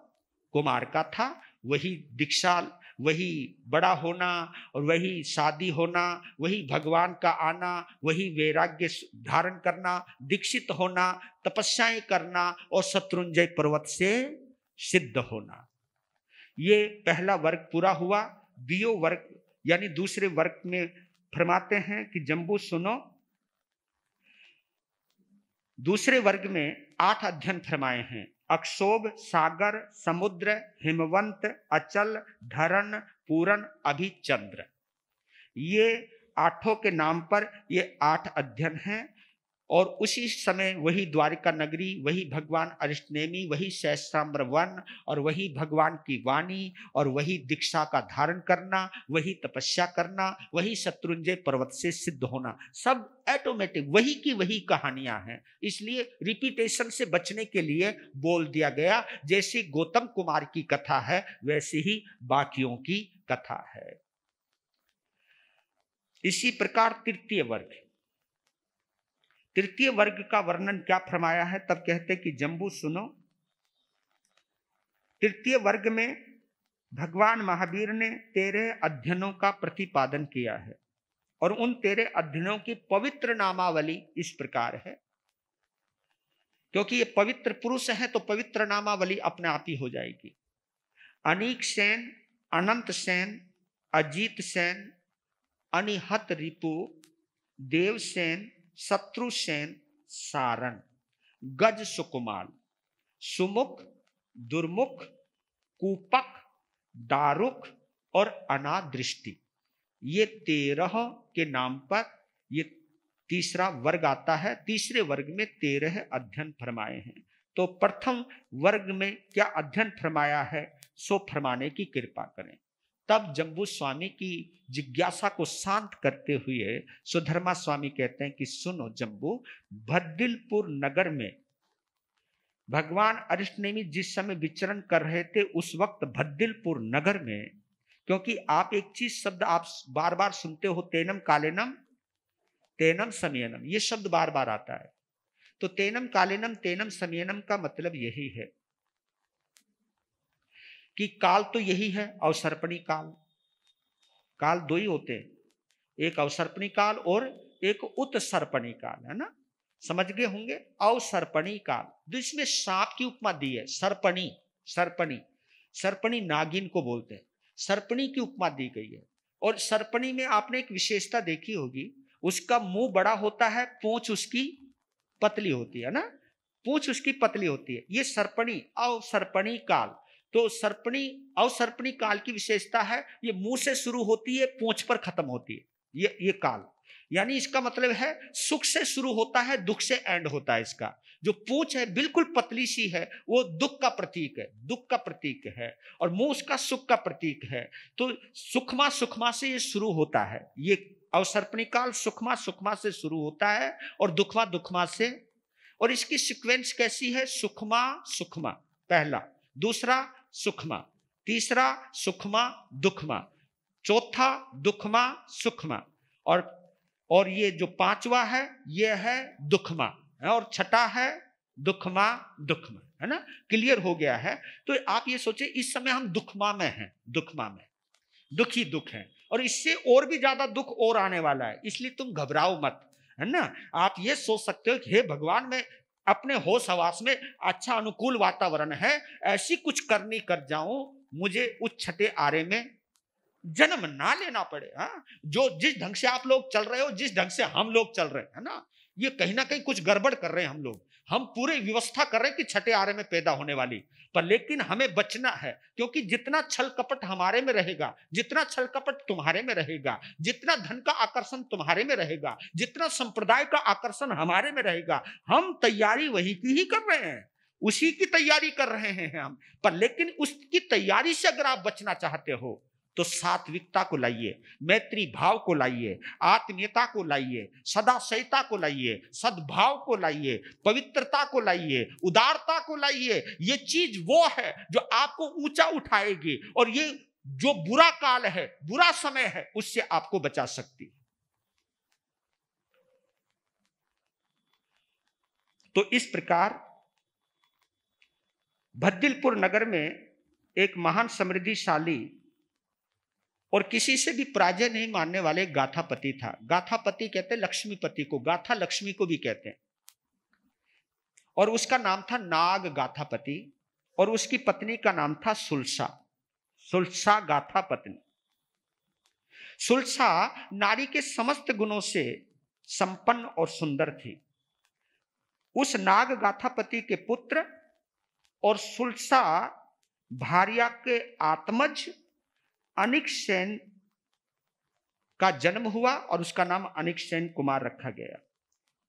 कुमार का था। वही दीक्षा, वही बड़ा होना, और वही शादी होना, वही भगवान का आना, वही वैराग्य धारण करना, दीक्षित होना, तपस्याएं करना और शत्रुंजय पर्वत से सिद्ध होना। ये पहला वर्ग पूरा हुआ। बीओ वर्ग यानी दूसरे वर्ग में फरमाते हैं कि जम्बू सुनो। दूसरे वर्ग में 8 अध्ययन फरमाए हैं। अक्षोभ, सागर, समुद्र, हिमवंत, अचल, धरण, पूरण, अभिचंद्र। ये 8 के नाम पर ये 8 अध्ययन हैं। और उसी समय वही द्वारिका नगरी, वही भगवान अरिष्टनेमी, वही सहस्राम्र वन, और वही भगवान की वाणी, और वही दीक्षा का धारण करना, वही तपस्या करना, वही शत्रुंजय पर्वत से सिद्ध होना, सब ऑटोमेटिक वही की वही कहानियां हैं। इसलिए रिपीटेशन से बचने के लिए बोल दिया गया। जैसे गौतम कुमार की कथा है, वैसे ही बाकियों की कथा है। इसी प्रकार तृतीय वर्ग का वर्णन क्या फरमाया है? तब कहते कि जम्बू सुनो। तृतीय वर्ग में भगवान महावीर ने 13 अध्ययनों का प्रतिपादन किया है। और उन 13 अध्ययनों की पवित्र नामावली इस प्रकार है। क्योंकि ये पवित्र पुरुष है तो पवित्र नामावली अपने आप ही हो जाएगी। अनीक सेन, अनंत सेन, अजीत सेन, अनिहत रिपु, देवसेन, शत्रुसेन, सारण। गज सुकुमाल, सुमुख, दुर्मुख, कूपक, दारुक और अनादृष्टि, ये 13 के नाम पर ये तीसरा वर्ग आता है। तीसरे वर्ग में 13 अध्ययन फरमाए हैं। तो प्रथम वर्ग में क्या अध्ययन फरमाया है सो फरमाने की कृपा करें। तब जम्बू स्वामी की जिज्ञासा को शांत करते हुए सुधर्मा स्वामी कहते हैं कि सुनो जम्बू, भद्दिलपुर नगर में भगवान अरिष्टनेमी जिस समय विचरण कर रहे थे उस वक्त भद्दिलपुर नगर में, क्योंकि आप एक चीज शब्द आप बार बार सुनते हो, तेनम कालेनम तेनम समयनम, ये शब्द बार बार आता है। तो तेनम कालेनम तेनम समयनम का मतलब यही है कि काल तो यही है, अवसर्पणी काल। काल दो ही होते हैं, एक अवसर्पणी काल और एक उत्सर्पणी काल, है ना, समझ गए होंगे। अवसर्पणी काल, तो इसमें सांप की उपमा दी है, सर्पणी, सर्पणी, सर्पणी नागिन को बोलते हैं, सर्पणी की उपमा दी गई है। और सर्पणी में आपने एक विशेषता देखी होगी, उसका मुंह बड़ा होता है, पूंछ उसकी पतली होती है ना, पूंछ उसकी पतली होती है। ये सर्पणी, अवसर्पणी काल। तो सर्पणी अवसर्पणी काल की विशेषता है, ये मुंह से शुरू होती है, पूंछ पर खत्म होती है, ये काल। यानी इसका मतलब है सुख से शुरू होता है, दुख से एंड होता है। इसका जो पूंछ है बिल्कुल पतली सी है, वो दुख का प्रतीक है, दुख का प्रतीक है, और मुंह उसका सुख का प्रतीक है। तो सुखमा सुखमा से ये शुरू होता है, ये अवसर्पणी काल सुखमा सुखमा से शुरू होता है और दुखमा दुखमा से। और इसकी सीक्वेंस कैसी है, सुखमा सुखमा पहला, दूसरा सुखमा, तीसरा सुखमा दुखमा, चौथा दुखमा सुखमा, और ये जो पांचवा है ये है दुखमा, और छठा है दुखमा दुखमा, है ना, क्लियर हो गया है। तो आप ये सोचे इस समय हम दुखमा में हैं, दुखमा में दुखी दुख है, और इससे और भी ज्यादा दुख और आने वाला है, इसलिए तुम घबराओ मत, है ना। आप ये सोच सकते हो कि हे भगवान, मैं अपने होश हवास में अच्छा अनुकूल वातावरण है, ऐसी कुछ करनी कर जाऊं मुझे उस छठे आरे में जन्म ना लेना पड़े। हाँ, जो जिस ढंग से आप लोग चल रहे हो, जिस ढंग से हम लोग चल रहे हैं ना, ये कहीं ना कहीं कुछ गड़बड़ कर रहे हैं हम लोग। हम पूरी व्यवस्था कर रहे हैं कि छठे आरे में पैदा होने वाली, पर लेकिन हमें बचना है, क्योंकि जितना छल कपट हमारे में रहेगा, जितना छल कपट तुम्हारे में रहेगा, जितना धन का आकर्षण तुम्हारे में रहेगा, जितना संप्रदाय का आकर्षण हमारे में रहेगा, हम तैयारी वही की ही कर रहे हैं, उसी की तैयारी कर रहे हैं हम। पर लेकिन उसकी तैयारी से अगर आप बचना चाहते हो तो सात्विकता को लाइए, मैत्री भाव को लाइए, आत्मीयता को लाइए, सदाशयता को लाइए, सद्भाव को लाइए, पवित्रता को लाइए, उदारता को लाइए। ये चीज वो है जो आपको ऊंचा उठाएगी, और ये जो बुरा काल है, बुरा समय है, उससे आपको बचा सकती है। तो इस प्रकार भद्दिलपुर नगर में एक महान समृद्धिशाली और किसी से भी पराजय नहीं मानने वाले गाथापति था। गाथापति कहते हैं लक्ष्मीपति को, गाथा लक्ष्मी को भी कहते हैं, और उसका नाम था नाग गाथापति, और उसकी पत्नी का नाम था सुलसा, सुलसा गाथा पत्नी। सुलसा नारी के समस्त गुणों से संपन्न और सुंदर थी। उस नाग गाथापति के पुत्र और सुलसा भार्या के आत्मज अनिकसेन का जन्म हुआ, और उसका नाम अनिकसेन कुमार रखा गया।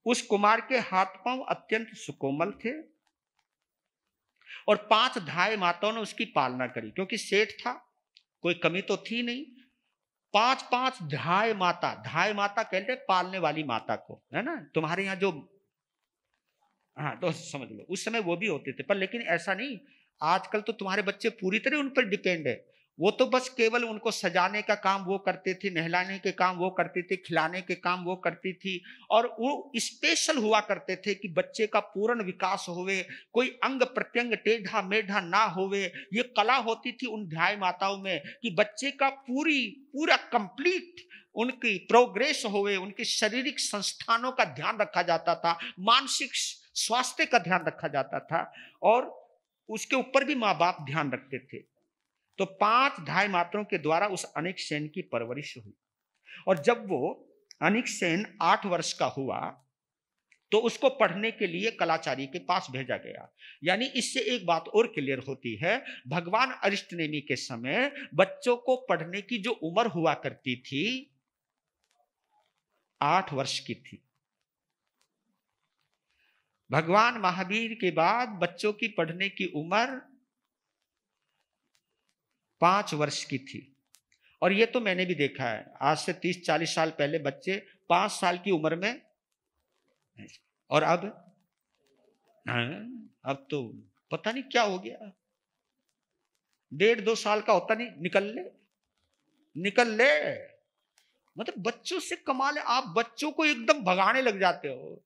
उस कुमार के हाथ पांव अत्यंत सुकोमल थे, और 5 धाय माताओं ने उसकी पालना करी, क्योंकि सेठ था, कोई कमी तो थी नहीं। 5 धाय माता, धाय माता कहते हैं पालने वाली माता को, है ना, तुम्हारे यहाँ जो, हाँ तो समझ लो उस समय वो भी होते थे, पर लेकिन ऐसा नहीं, आजकल तो तुम्हारे बच्चे पूरी तरह उन पर डिपेंड है। वो तो बस केवल उनको सजाने का काम वो करते थे, नहलाने के काम वो करते थे, खिलाने के काम वो करती थी, और वो स्पेशल हुआ करते थे कि बच्चे का पूर्ण विकास होवे, कोई अंग प्रत्यंग टेढ़ा मेढ़ा ना होवे। ये कला होती थी उन ध्याय माताओं में कि बच्चे का पूरा कंप्लीट उनकी प्रोग्रेस होवे, उनके शारीरिक संस्थानों का ध्यान रखा जाता था, मानसिक स्वास्थ्य का ध्यान रखा जाता था, और उसके ऊपर भी माँ बाप ध्यान रखते थे। तो 5 धाय माताओं के द्वारा उस अनिकसेन की परवरिश हुई, और जब वो अनिकसेन 8 वर्ष का हुआ तो उसको पढ़ने के लिए कलाचारी के पास भेजा गया। यानी इससे एक बात और क्लियर होती है, भगवान अरिष्टनेमि के समय बच्चों को पढ़ने की जो उम्र हुआ करती थी 8 वर्ष की थी। भगवान महावीर के बाद बच्चों की पढ़ने की उम्र 5 वर्ष की थी। और ये तो मैंने भी देखा है, आज से 30-40 साल पहले बच्चे 5 साल की उम्र में, और अब अब तो पता नहीं क्या हो गया, 1.5-2 साल का होता नहीं, निकल ले। मतलब बच्चों से कमाल है, आप बच्चों को एकदम भगाने लग जाते हो।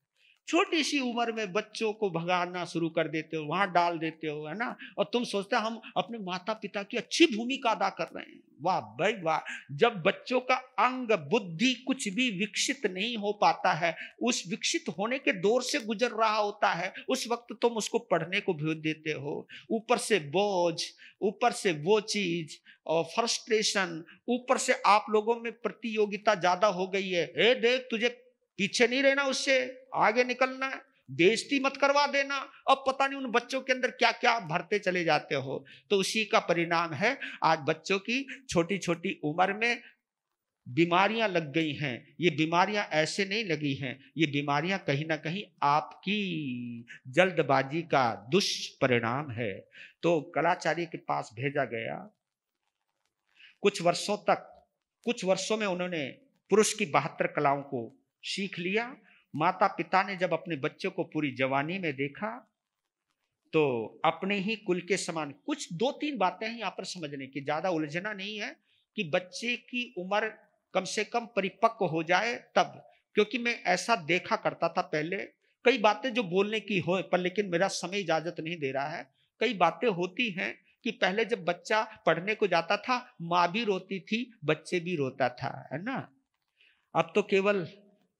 छोटी सी उम्र में बच्चों को भगाना शुरू कर देते हो, वहां डाल देते हो, है ना। और तुम सोचते हो हम अपने माता पिता की अच्छी भूमिका अदा कर रहे हैं। वाह भाई वाह। जब बच्चों का अंग बुद्धि कुछ भी विकसित नहीं हो पाता है, उस विकसित होने के दौर से गुजर रहा होता है, उस वक्त तुम उसको पढ़ने को भेज देते हो। ऊपर से बोझ, ऊपर से वो चीज और फ्रस्ट्रेशन, ऊपर से आप लोगों में प्रतियोगिता ज्यादा हो गई है। ए देख, तुझे पीछे नहीं रहना, उससे आगे निकलना है, बेइज्जती मत करवा देना। अब पता नहीं उन बच्चों के अंदर क्या क्या भरते चले जाते हो। तो उसी का परिणाम है आज बच्चों की छोटी छोटी उम्र में बीमारियां लग गई हैं। ये बीमारियां ऐसे नहीं लगी हैं, ये बीमारियां कहीं ना कहीं आपकी जल्दबाजी का दुष्परिणाम है। तो कलाचारी के पास भेजा गया। कुछ वर्षों में उन्होंने पुरुष की 72 कलाओं को सीख लिया। माता पिता ने जब अपने बच्चों को पूरी जवानी में देखा तो अपने ही कुल के समान, कुछ 2-3 बातें हैं यहां पर समझने की, ज्यादा उलझना नहीं है, कि बच्चे की उम्र कम से कम परिपक्व हो जाए तब। क्योंकि मैं ऐसा देखा करता था पहले, कई बातें जो बोलने की हो पर लेकिन मेरा समय इजाजत नहीं दे रहा है। कई बातें होती हैं कि पहले जब बच्चा पढ़ने को जाता था, माँ भी रोती थी, बच्चे भी रोता था, है ना। अब तो केवल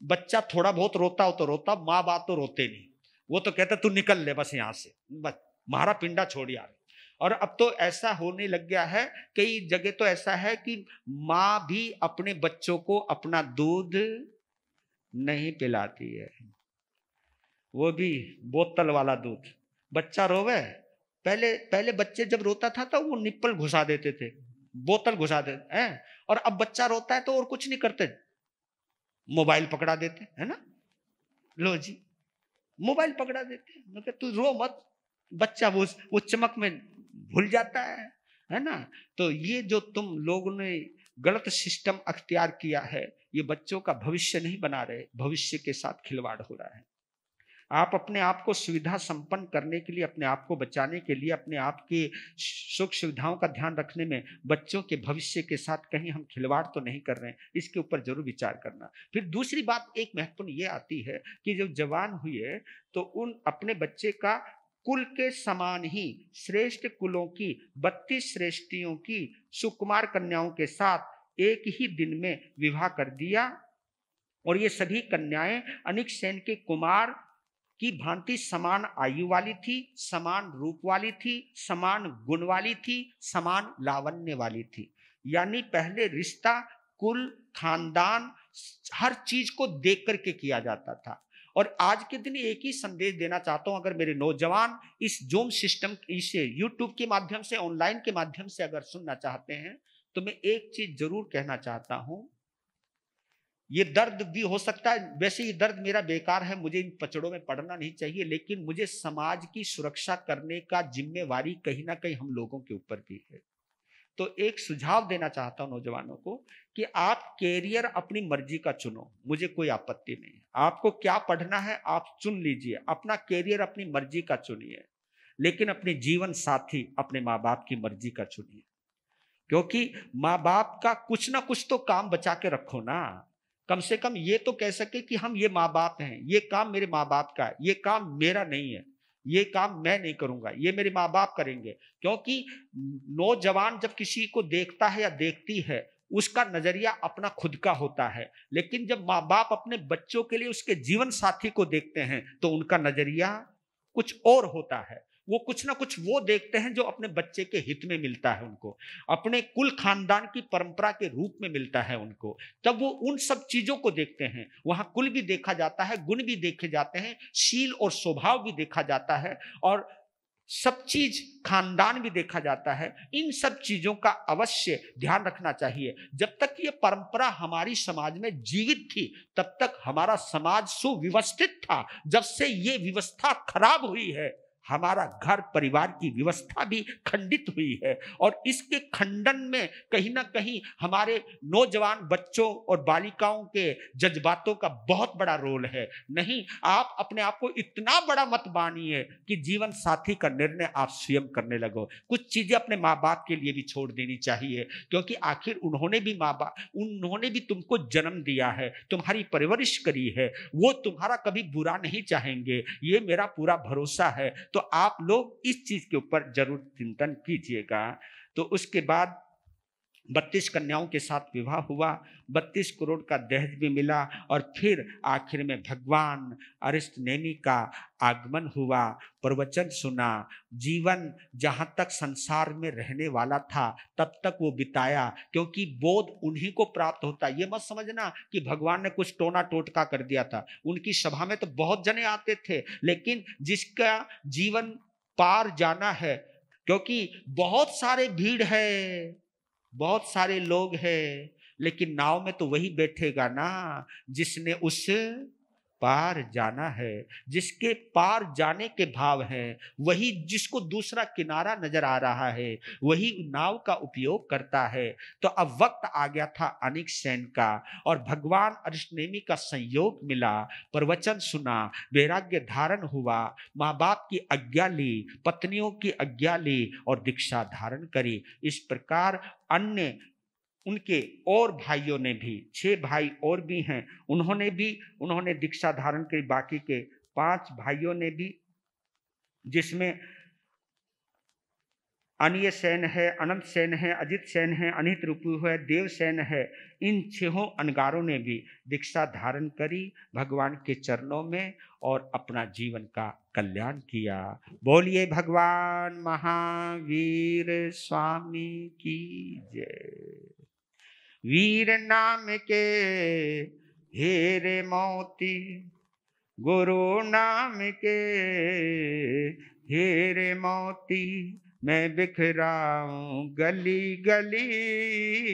बच्चा थोड़ा बहुत रोता हो तो रोता, माँ बाप तो रोते नहीं। वो तो कहता तू निकल ले बस यहाँ से, बस मारा पिंडा छोड़ यार। और अब तो ऐसा होने लग गया है, कई जगह तो ऐसा है कि माँ भी अपने बच्चों को अपना दूध नहीं पिलाती है, वो भी बोतल वाला दूध। बच्चा रोवे, पहले बच्चे जब रोता था तो वो निप्पल घुसा देते थे, बोतल घुसा देते हैं। और अब बच्चा रोता है तो और कुछ नहीं करते, मोबाइल पकड़ा देते, है ना। लो जी, मोबाइल पकड़ा देते, मतलब तू रो मत, बच्चा वो चमक में भूल जाता है ना। तो ये जो तुम लोगों ने गलत सिस्टम अख्तियार किया है, ये बच्चों का भविष्य नहीं बना रहे, भविष्य के साथ खिलवाड़ हो रहा है। आप अपने आप को सुविधा संपन्न करने के लिए, अपने आप को बचाने के लिए, अपने आप की सुख सुविधाओं का ध्यान रखने में बच्चों के भविष्य के साथ कहीं हम खिलवाड़ तो नहीं कर रहे हैं, इसके ऊपर जरूर विचार करना। फिर दूसरी बात एक महत्वपूर्ण ये आती है कि जब जवान हुए तो उन अपने बच्चे का कुल के समान ही श्रेष्ठ कुलों की 32 श्रेष्ठियों की सुकुमार कन्याओं के साथ एक ही दिन में विवाह कर दिया। और ये सभी कन्याएं अनिक सेन के कुमार की भांति समान आयु वाली थी, समान रूप वाली थी, समान गुण वाली थी, समान लावण्य वाली थी। यानी पहले रिश्ता कुल, खानदान, हर चीज को देख करके किया जाता था। और आज के दिन एक ही संदेश देना चाहता हूं, अगर मेरे नौजवान इस जूम सिस्टम, इसे यूट्यूब के माध्यम से, ऑनलाइन के माध्यम से अगर सुनना चाहते हैं, तो मैं एक चीज जरूर कहना चाहता हूं। ये दर्द भी हो सकता है, वैसे ये दर्द मेरा बेकार है, मुझे इन पचड़ों में पड़ना नहीं चाहिए, लेकिन मुझे समाज की सुरक्षा करने का जिम्मेवारी कहीं ना कहीं हम लोगों के ऊपर भी है। तो एक सुझाव देना चाहता हूं नौजवानों को कि आप कैरियर अपनी मर्जी का चुनो, मुझे कोई आपत्ति नहीं है। आपको क्या पढ़ना है आप चुन लीजिए, अपना कैरियर अपनी मर्जी का चुनिए, लेकिन अपने जीवन साथी अपने माँ बाप की मर्जी का चुनिए। क्योंकि माँ बाप का कुछ ना कुछ तो काम बचा के रखो ना। कम से कम ये तो कह सके कि हम ये माँ बाप हैं, ये काम मेरे माँ बाप का है, ये काम मेरा नहीं है, ये काम मैं नहीं करूंगा, ये मेरे माँ बाप करेंगे। क्योंकि नौजवान जब किसी को देखता है या देखती है, उसका नजरिया अपना खुद का होता है, लेकिन जब माँ बाप अपने बच्चों के लिए उसके जीवन साथी को देखते हैं तो उनका नजरिया कुछ और होता है। वो कुछ ना कुछ वो देखते हैं जो अपने बच्चे के हित में मिलता है उनको, अपने कुल खानदान की परंपरा के रूप में मिलता है उनको, तब वो उन सब चीजों को देखते हैं। वहां कुल भी देखा जाता है, गुण भी देखे जाते हैं, शील और स्वभाव भी देखा जाता है, और सब चीज खानदान भी देखा जाता है। इन सब चीजों का अवश्य ध्यान रखना चाहिए। जब तक ये परंपरा हमारी समाज में जीवित थी तब तक हमारा समाज सुव्यवस्थित था। जब से ये व्यवस्था खराब हुई है, हमारा घर परिवार की व्यवस्था भी खंडित हुई है, और इसके खंडन में कहीं ना कहीं हमारे नौजवान बच्चों और बालिकाओं के जज्बातों का बहुत बड़ा रोल है। नहीं, आप अपने आप को इतना बड़ा मत मानिए कि जीवन साथी का निर्णय आप स्वयं करने लगो। कुछ चीजें अपने माँ बाप के लिए भी छोड़ देनी चाहिए, क्योंकि आखिर उन्होंने भी तुमको जन्म दिया है, तुम्हारी परवरिश करी है, वो तुम्हारा कभी बुरा नहीं चाहेंगे, ये मेरा पूरा भरोसा है। तो आप लोग इस चीज के ऊपर जरूर चिंतन कीजिएगा। तो उसके बाद 32 कन्याओं के साथ विवाह हुआ, 32 करोड़ का दहेज भी मिला, और फिर आखिर में भगवान अरिष्टनेमि का आगमन हुआ, प्रवचन सुना, जीवन जहां तक संसार में रहने वाला था तब तक वो बिताया, क्योंकि बोध उन्हीं को प्राप्त होता। ये मत समझना कि भगवान ने कुछ टोना टोटका कर दिया था। उनकी सभा में तो बहुत जने आते थे, लेकिन जिसका जीवन पार जाना है, क्योंकि बहुत सारे भीड़ है, बहुत सारे लोग हैं, लेकिन नाव में तो वही बैठेगा ना जिसने उस पार जाना है, जिसके पार जाने के भाव हैं, वही, जिसको दूसरा किनारा नजर आ रहा है, वही नाव का उपयोग करता है। तो अब वक्त आ गया था अनिक सेन का, और भगवान अरिष्टनेमि का संयोग मिला, प्रवचन सुना, वैराग्य धारण हुआ, माँ बाप की आज्ञा ली, पत्नियों की आज्ञा ली और दीक्षा धारण करी। इस प्रकार अन्य उनके और भाइयों ने भी, 6 भाई और भी हैं, उन्होंने दीक्षा धारण करी। बाकी के 5 भाइयों ने भी, जिसमें अनिय सेन है, अनंत सेन है, अजित सेन है, अनित रूपू है, देव सेन है, इन 6 अनगारों ने भी दीक्षा धारण करी भगवान के चरणों में और अपना जीवन का कल्याण किया। बोलिए भगवान महावीर स्वामी की जय। वीर नाम के हेरे मोती, गुरु नाम के हेरे मोती, मैं बिखराऊं गली गली।